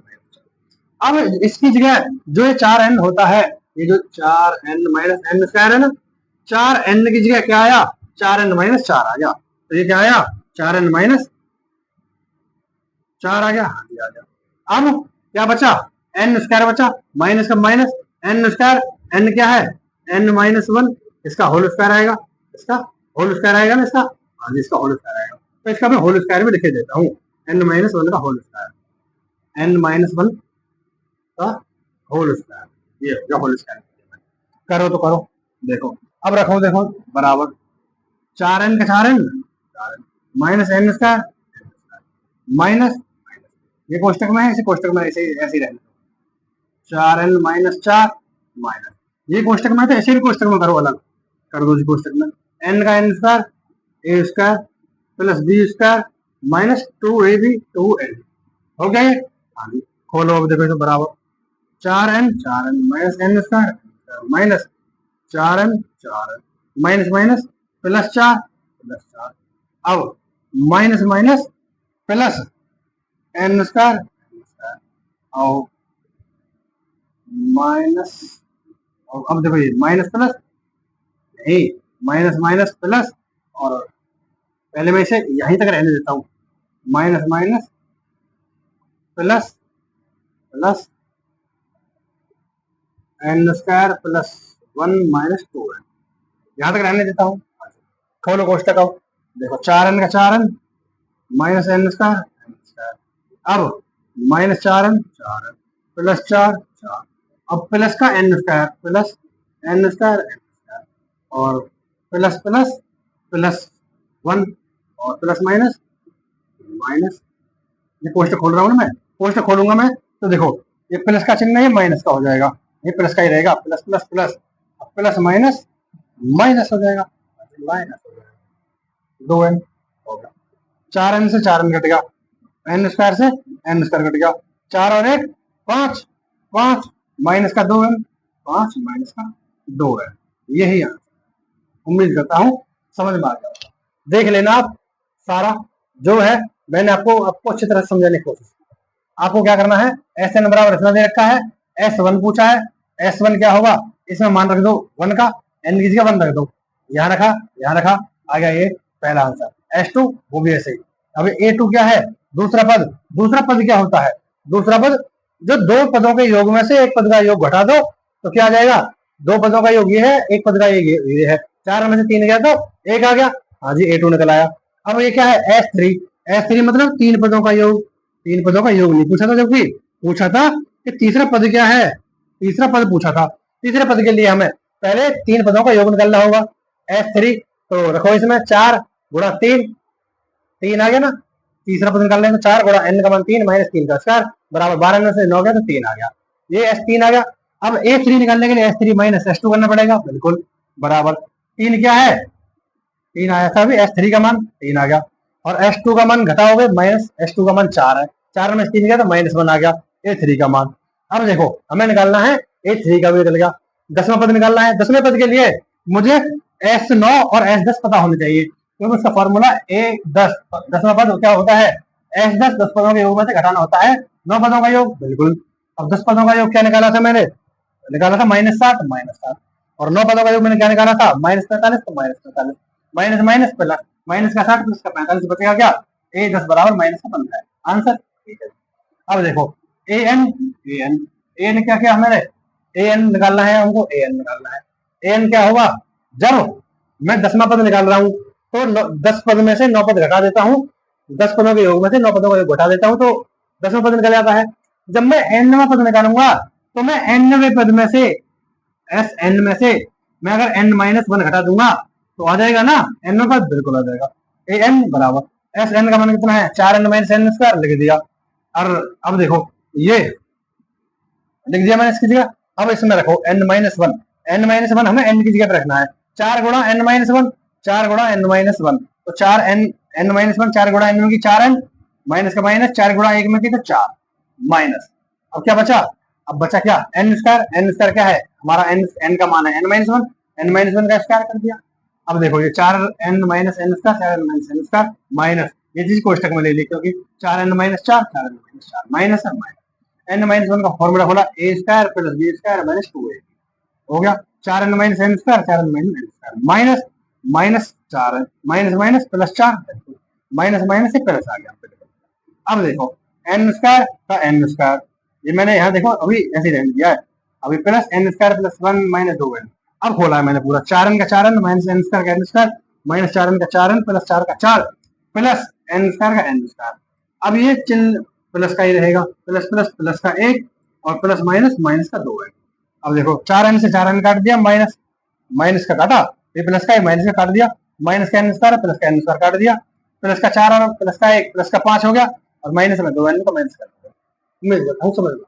अब इसकी जगह जो ये 4 एन होता है, ये जो 4 एन माइनस एन स्क्वायर है ना, 4 एन की जगह क्या आया, 4 एन माइनस 4 आ गया, तो ये क्या आया, 4 एन माइनस 4 आ गया, हाँ जी आ गया। अब क्या बचा, एन स्क्वायर बचा, माइनस का माइनस, एन स्क्वायर, एन क्या है, एन माइनस वन, इसका होल स्क्वायर आएगा, इसका होल स्क्वायर आएगा ना, इसका, हाँ जी इसका होल स्क्वायर आएगा, तो इसका मैं होल स्क्वायर भी लिखे देता हूँ, एन माइनस वन का whole square, N minus one का होल स्क्वायर, ये हो गया होल स्क्वायर। करो तो करो, देखो अब रखो, देखो बराबर 4 एन का 4 N minus N square minus, ये कोष्टक में है, इसे कोष्टक में ऐसे ऐसे ही रहने दो, 4 एन माइनस 4 माइनस, ये कोष्टक में तो ऐसे भी कोष्टक में करो, अलग कर दो जी कोष्टक में, एन का N square a square plus b square minus 2ab 2n हो गया ये, हाँ जी खोलो, अब देखो तो बराबर 4 N minus N square minus 4 N minus minus plus 4, अब minus minus plus N square और माइनस, अब देखो ये माइनस प्लस, नहीं माइनस माइनस प्लस, और पहले मैं इसे यहीं तक रहने देता हूँ, minus minus plus plus N square plus 1 minus 2n, यहाँ तक रहने देता हूँ। खोलो कोष्टक, अब देखो 4 एन का 4 एन माइनस एन स्क्वायर, अब माइनस 4 एन प्लस 4, अब प्लस का N square plus N square और प्लस प्लस प्लस 1 और प्लस माइनस माइनस, ये पोस्ट खोल रहा हूँ ना मैं, पोस्ट खोलूंगा मैं तो देखो ये प्लस का चिन्ह है, ये माइनस का हो जाएगा, ये प्लस का ही रहेगा, plus plus plus plus minus minus हो जाएगा, माइनस हो जाएगा 2n हो गया, 4n से 4n कट गया, एन स्क्वायर से एन स्क्वायर कट गया, 4 और 1 5, 5 माइनस का 2n, 5 माइनस का 2n, यही आंसर। उम्मीद करता हूँ समझ में आ गया, देख लेना आप सारा जो है, मैंने आपको अच्छी तरह समझाने की कोशिश की। आपको क्या करना है, एस एन बराबर इतना दे रखा है, S1 पूछा है, S1 क्या होगा, इसमें मान रख दो 1 का, n की जगह 1 रख दो, यहाँ रखा यहाँ रखा, आ गया ये पहला आंसर। S2 वो भी ऐसे ही। अभी A2 क्या है, दूसरा पद, दूसरा पद क्या होता है, दूसरा पद जो दो पदों के योग में से एक पद का योग घटा दो तो क्या आ जाएगा, दो पदों का योग ये है, एक पद का ये है, 4 में से 3 गया तो 1 आ गया, हाँ जी A2 निकल आया। अब ये क्या है S3, S3 मतलब 3 पदों का योग, 3 पदों का योग नहीं पूछा था, जबकि पूछा था कि तीसरा पद क्या है, तीसरा पद पूछा था, तीसरे पद के लिए हमें पहले 3 पदों का योग निकालना होगा। S3 तो रखो इसमें 4 गुणा 3, 3 आ गया ना, तीसरा पद निकाल लेंगे, 4 गुणा n का मान 3 माइनस 3 का स्क्वायर बराबर 12 में से 9 गया तो 3 आ गया, ये S3 आ गया। अब A3 निकालने के लिए S3 माइनस S2 करना पड़ेगा, बिल्कुल बराबर 3 क्या है, 3 आया था अभी, S3 का मान 3 आ गया, और S2 का मान घटाओगे माइनस S2 का मान 4 है, 4 में 3 गया तो माइनस 1 आ गया, A3 का मान। अब देखो हमें निकालना है A3 का भी निकल गया, 10वां पद निकालना है, 10वें पद के लिए मुझे S9 और S10 पता होने चाहिए, क्योंकि उसका फॉर्मूला A10, 10वां पद क्या होता है S10, 10 पदों के योग में से घटाना होता है 9 पदों का योग, बिल्कुल। अब 10 पदों का योग क्या निकाला था मैंने, निकाला था -7, और 9 पदों का योग मैंने क्या निकाला था -45, तो -45 माइनस माइनस प्लस, माइनस का 60 प्लस का 45 बचेगा क्या, A10 बराबर माइनस का 15 है आंसर, ठीक है। अब देखो an क्या क्या हमें an निकालना है, हमको an निकालना है, an क्या होगा, जब मैं 10वां पद निकाल रहा हूँ तो 10 पद में से 9 पद घटा देता हूँ, 10 पदों के योग में से 9 पदों का योग घटा देता हूँ तो 10वां पद निकल जाता है। जब मैं nवां पद निकालूंगा तो मैं nवें पद में से Sn में से मैं अगर n-1 घटा दूंगा तो आ जाएगा ना n पद, बिल्कुल आ जाएगा, an बराबर Sn का मान कितना है 4n माइनस n स्क्वायर लिख दिया। और अब देखो ये लिख दिया मैंने इसकी जगह। अब इसमें रखो n-1, n-1 हमें n की जगह पे रखना है, 4 गुणा n-1, 4 गुणा n-1, तो 4 n-1, 4 गुणा n में की 4n, माइनस का माइनस, 4 गुणा 1 में की तो 4 माइनस। अब क्या बचा, अब बचा क्या, n स्क्वायर, n स्क्वायर क्या है हमारा, n का मान है n-1, n-1 का स्क्वायर कर दिया। अब देखो ये 4n minus n square, 4n minus n square minus, ये चीज कोष्टक में ले ली क्योंकि 4n minus 4, 4n minus 4 minus है माइनस, n-1 का फॉर्मूला खोला a square plus b square minus 2a हो गया, 4n minus n square, 4n minus n square minus minus 4n minus minus plus 4 minus minus से plus आ गया। अब देखो n square का n स्क्वायर, ये मैंने यहाँ देखो अभी ऐसे रहने दिया है, अभी plus n square plus 1 minus 2n, अब खोला है मैंने पूरा 4n का 4n माइनस n स्क्वायर का n स्क्वायर माइनस 4n का 4n प्लस 4 का 4 प्लस n स्क्वायर का n स्क्वायर। अब ये चिन्ह प्लस का ही रहेगा, प्लस प्लस प्लस का 1 और प्लस माइनस माइनस का 2n। अब देखो 4n से 4n काट दिया, माइनस माइनस का काटा, ये प्लस का माइनस का काट दिया, माइनस का n स्क्वायर प्लस का n स्क्वायर काट दिया, प्लस का 4 और प्लस का 1 प्लस का 5 हो गया और माइनस में 2n को माइनस कर दिया। उम्मीद करता हूँ समझ में,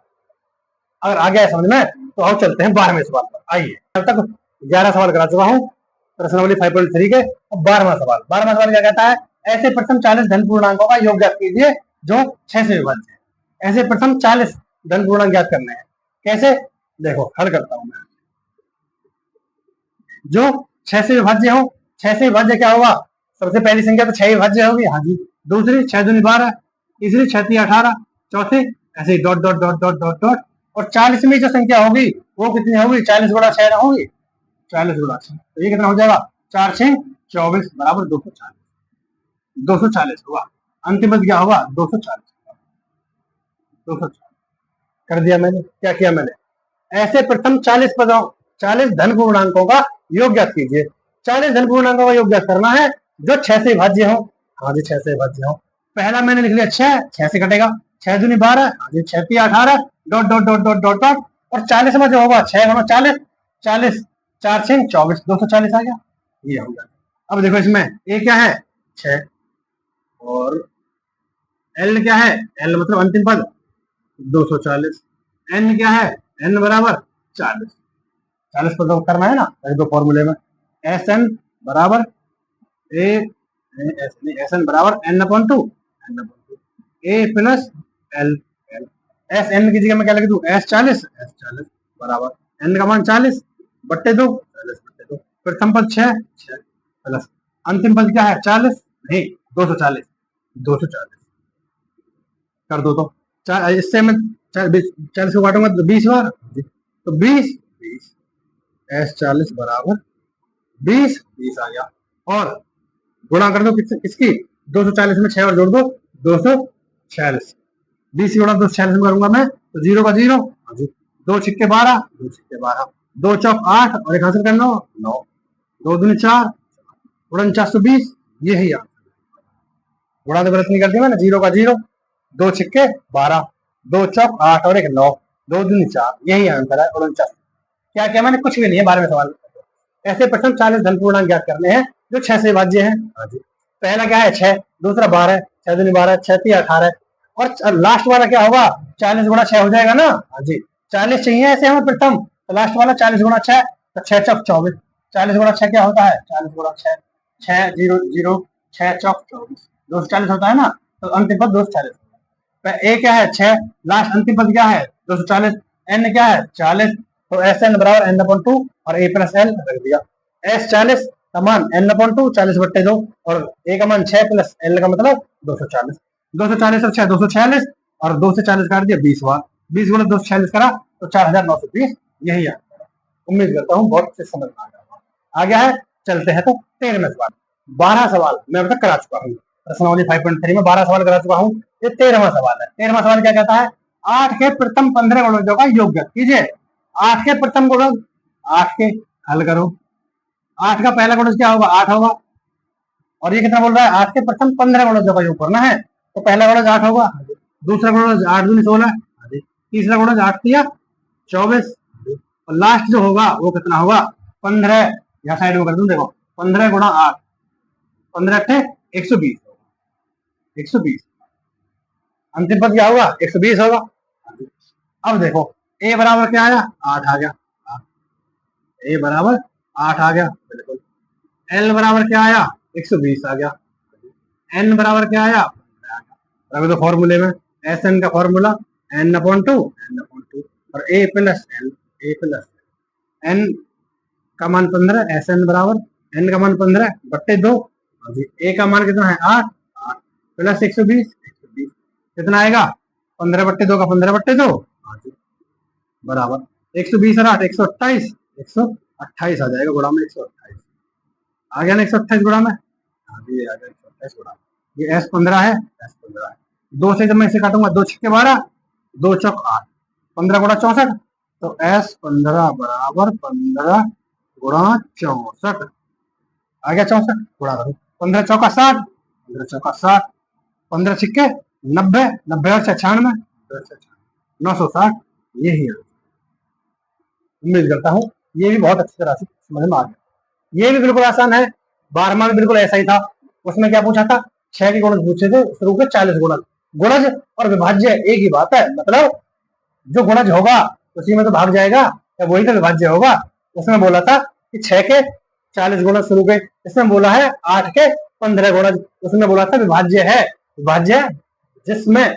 अगर आ गया समझ में तो आओ चलते हैं 12वें सवाल पर। आइए, अब तक 11 सवाल करा चुका हूँ प्रश्नावली 5.3 के, अब 12वां सवाल। 12वां सवाल क्या कहता है, ऐसे प्रथम 40 धन पूर्णांकों का योग ज्ञात कीजिए जो 6 से विभाज्य है। ऐसे प्रथम 40 धन पूर्णांक ज्ञात करने हैं, कैसे, देखो हल करता हूं मैं, जो 6 से विभाज्य हो, 6 से विभाज्य क्या होगा, सबसे पहली संख्या तो 6 विभाज्य होगी, हाँ जी, दूसरी 6 दूनी 12, तीसरी 6 तीन 18, चौथी ऐसे ही dot dot dot dot dot dot, और 40 में जो संख्या होगी वो कितनी होगी, 40 गुणा 6 ना होगी, 40 गुणा 6, तो ये कितना हो जाएगा, 4 6 24 बराबर 240, 240 हुआ, अंतिम पद क्या होगा 240, 240 कर दिया मैंने। क्या किया मैंने, ऐसे प्रथम 40 पदों 40 धन पूर्णांकों का योग ज्ञात कीजिए। 40 धन पूर्णांकों का योग ज्ञात करना है जो 6 से विभाज्य हो, हाँ जी 6 से विभाज्य हो। पहला मैंने लिख लिया 6, 6 से कटेगा, 6 दूनी 12, हाँ जी 6 तीन 18, dot dot dot dot dot dot, और 40 में जो होगा 6 गुणा 40, 40 4 6 24, 240 आ गया, ये हो गया। अब देखो इसमें ए क्या है 6 और एल क्या है, एल मतलब अंतिम पद 240, एन क्या है, एन बराबर 40, 40 पद करना है ना, दो फॉर्मूले में, एस एन बराबर ए एस एन बराबर N upon two, N upon two ए plus l, l s n की जगह में क्या लिख दूं, एस 40, एस 40 बराबर एन का मान 40 बट्टे 2, 40 बट्टे 2, प्रथम पद 6 6 प्लस अंतिम पद क्या है 40, नहीं 240, 240 कर दो तो इससे मैं 40 को काटूंगा तो 20 बार, तो 20 20 एस 40 बराबर 20 20 आ गया, और गुणा कर दो किसकी 240 में 6 और जोड़ दो 246, 20 गुणा 246 में करूंगा मैं तो 0 का 0, दो छिक्के 12, दो छिक्के 12, दो चौक 8 और एक हासिल करना 9, दो दूनी 4, गुणन 420, यही गुणा तो गलत नहीं कर दिया मैंने, 0 का 0, दो छिक्के 12, दो चौक 8 और एक 9, दो दूनी 4, यही आंसर है 49। क्या क्या मैंने कुछ भी नहीं है 12वें सवाल में। ऐसे प्रथम 40 धन पूर्णांक ज्ञात करने हैं जो 6 से विभाज्य है, हाँ जी, पहला क्या है 6, दूसरा 12, 6 दूनी 12, 6 तीन 18, और लास्ट वाला क्या होगा 40 गुणा 6 हो जाएगा ना, हाँ जी 40 चाहिए ऐसे हमें प्रथम, तो लास्ट वाला 40 गुणा 6, तो 6 चौक 24, 40 गुणा 6 क्या होता है 40 गुणा 6, 6 0 0, 6 चौक 24, 240 होता है ना, तो अंतिम पद 240, ए क्या है 6, लास्ट अंतिम पद क्या है 240, एन क्या है 40, तो एस एन बराबर एन अपॉन 2 और ए प्लस एल रख दिया, एस 40 का मान एन अपॉन 2 40 बट्टे 2 और ए का मान 6 प्लस एल का मतलब 240, 240 और 6 246 और 2 से 40 काट दिया 20 बार, 20 गुणा 246 करा तो 4920, यही आंसर है। उम्मीद करता हूँ बहुत अच्छे समझ में आ गया है। चलते हैं तो 13वें सवाल। 12 सवाल मैं अब तक करा चुका हूँ प्रश्नावली 5.3 में, 12 सवाल करा चुका हूँ, ये 13वां सवाल है। 13वां सवाल क्या कहता है, 8 के प्रथम 15 गुणजों का योग ज्ञात कीजिए। 8 के प्रथम गुणज, 8 के हल करो, 8 का पहला गुणज क्या होगा 8 होगा, और ये कितना बोल रहा है 8 के प्रथम 15 गुणजों का योग करना है, तो पहला गुणज 8 होगा, दूसरा गुणज 8 दूनी 16, तीसरा गुणज 8 तिया 24, और लास्ट जो होगा वो कितना होगा 15, यहाँ साइड में कर दूं देखो 15 गुणा 8, 15 अट्ठे 120, 120 अंतिम पद क्या होगा 120 होगा, अब देखो ए बराबर क्या आया, 8 आ गया, ए बराबर 8 आ गया बिल्कुल। एल बराबर क्या आया, 120 आ गया। एन बराबर क्या आया, अभी तो फॉर्मूले में एस एन का फॉर्मूला एन अपॉन टू, और ए प्लस एन, ए प्लस एन का मान 15, एस एन बराबर एन का मान 15/2। ए का मान कितना है 8, 8 प्लस 120, 120 कितना आएगा 15/2 का 15/2 बराबर 120 और 8 128, 128 आ जाएगा गुणा में 128। आ गया ना 128 गुणा में, ये आ गया 128 गुणा। ये S15 है, S15 है। 2 से जब मैं इसे काटूंगा 2 छक्के 12, 2 चौक 8, 15 गुणा 64, तो S15 बराबर 15 गुणा 64 आ गया 64 गुणा करो 15 चौका 60, 15 चौका 60, 15 छिक्के 90, 90 और 96, 960, यही है। उम्मीद करता हूँ ये भी बहुत अच्छी तरह से समझ में आ गया। ये भी बिल्कुल आसान है, 12वां में बिल्कुल ऐसा ही था। उसमें क्या पूछा था, 6 के गुणज पूछे थे, शुरू के 40 गुणज। गुणज और विभाज्य एक ही बात है, मतलब जो गुणज होगा उसी में तो भाग जाएगा, या वही तो विभाज्य होगा। उसमें बोला था कि 6 के 40 गुणज शुरू के, इसमें बोला है 8 के 15 गुणज, उसमें बोला था विभाज्य है। विभाज्य जिसमें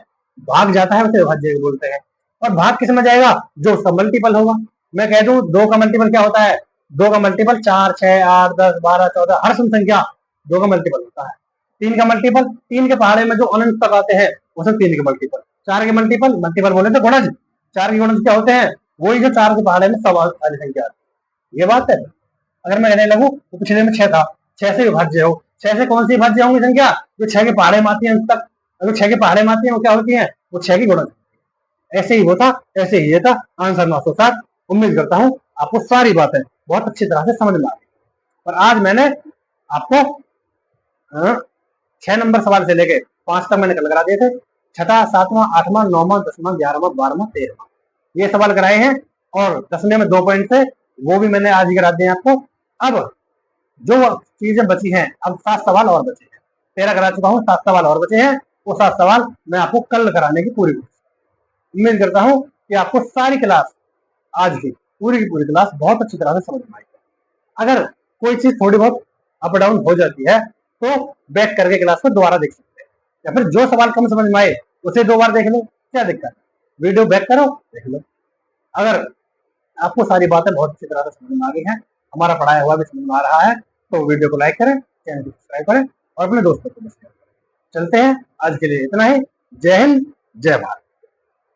भाग जाता है उसे विभाज्य बोलते हैं। और भाग किस में जाएगा, जो उसका मल्टीपल होगा। मैं कह दूं 2 का मल्टीपल क्या होता है, 2 का मल्टीपल 4, 6, 8, 10, 12, 14, हर सम संख्या 2 का मल्टीपल होता है। 3 का मल्टीपल, 3 के पहाड़े में जो अनंत तक आते हैं वो सब 3 के मल्टीपल। 4 के मल्टीपल, मल्टीपल बोले तो गुणज, 4 के गुणज क्या होते हैं, वही जो 4 के पहाड़े में सब वाली संख्या आती है। ये बात है। अगर मैं कहने लगूं तो पिछले में 6 था, 6 से विभाज्य हो, 6 से कौन सी विभाज्य होंगी संख्या, जो 6 के पहाड़े में आती है अंत तक। अगर 6 के पहाड़े में आती है वो क्या होती है, वो 6 की गुणज। ऐसे ही होता, ऐसे ही ये था आंसर 960। उम्मीद करता हूँ आपको सारी बातें बहुत अच्छी तरह से समझ में आ गई। और आज मैंने आपको 6 नंबर सवाल से लेके 5 तक मैंने कल करा दिए थे। 6वां, 7वां, 8वां, 9वां, 10वां, 11वां, 12वां, 13वां ये सवाल कराए हैं, और 10वें में 2 पॉइंट थे, वो भी मैंने आज ही करा दिए आपको। अब जो चीजें बची हैं, अब 7 सवाल और बचे हैं। 13 करा चुका हूँ, 7 सवाल और बचे हैं। वो 7 सवाल मैं आपको कल कराने की पूरी कोशिश। उम्मीद करता हूँ कि आपको सारी क्लास आज की पूरी क्लास बहुत अच्छी तरह से समझ में आई। अगर कोई चीज थोड़ी बहुत अप डाउन हो जाती है तो बैक करके क्लास को दोबारा देख सकते हैं, या फिर जो सवाल कम समझ में आए उसे 2 बार देख लो, क्या दिक्कत है, वीडियो बैक करो देख लो। अगर आपको सारी बातें बहुत अच्छी तरह से समझ में आ गई हैं, हमारा पढ़ाया हुआ भी समझ में आ रहा है, तो वीडियो को लाइक करें, चैनल को सब्सक्राइब करें और अपने दोस्तों को शेयर करें। चलते हैं, आज के लिए इतना ही। जय हिंद, जय भारत।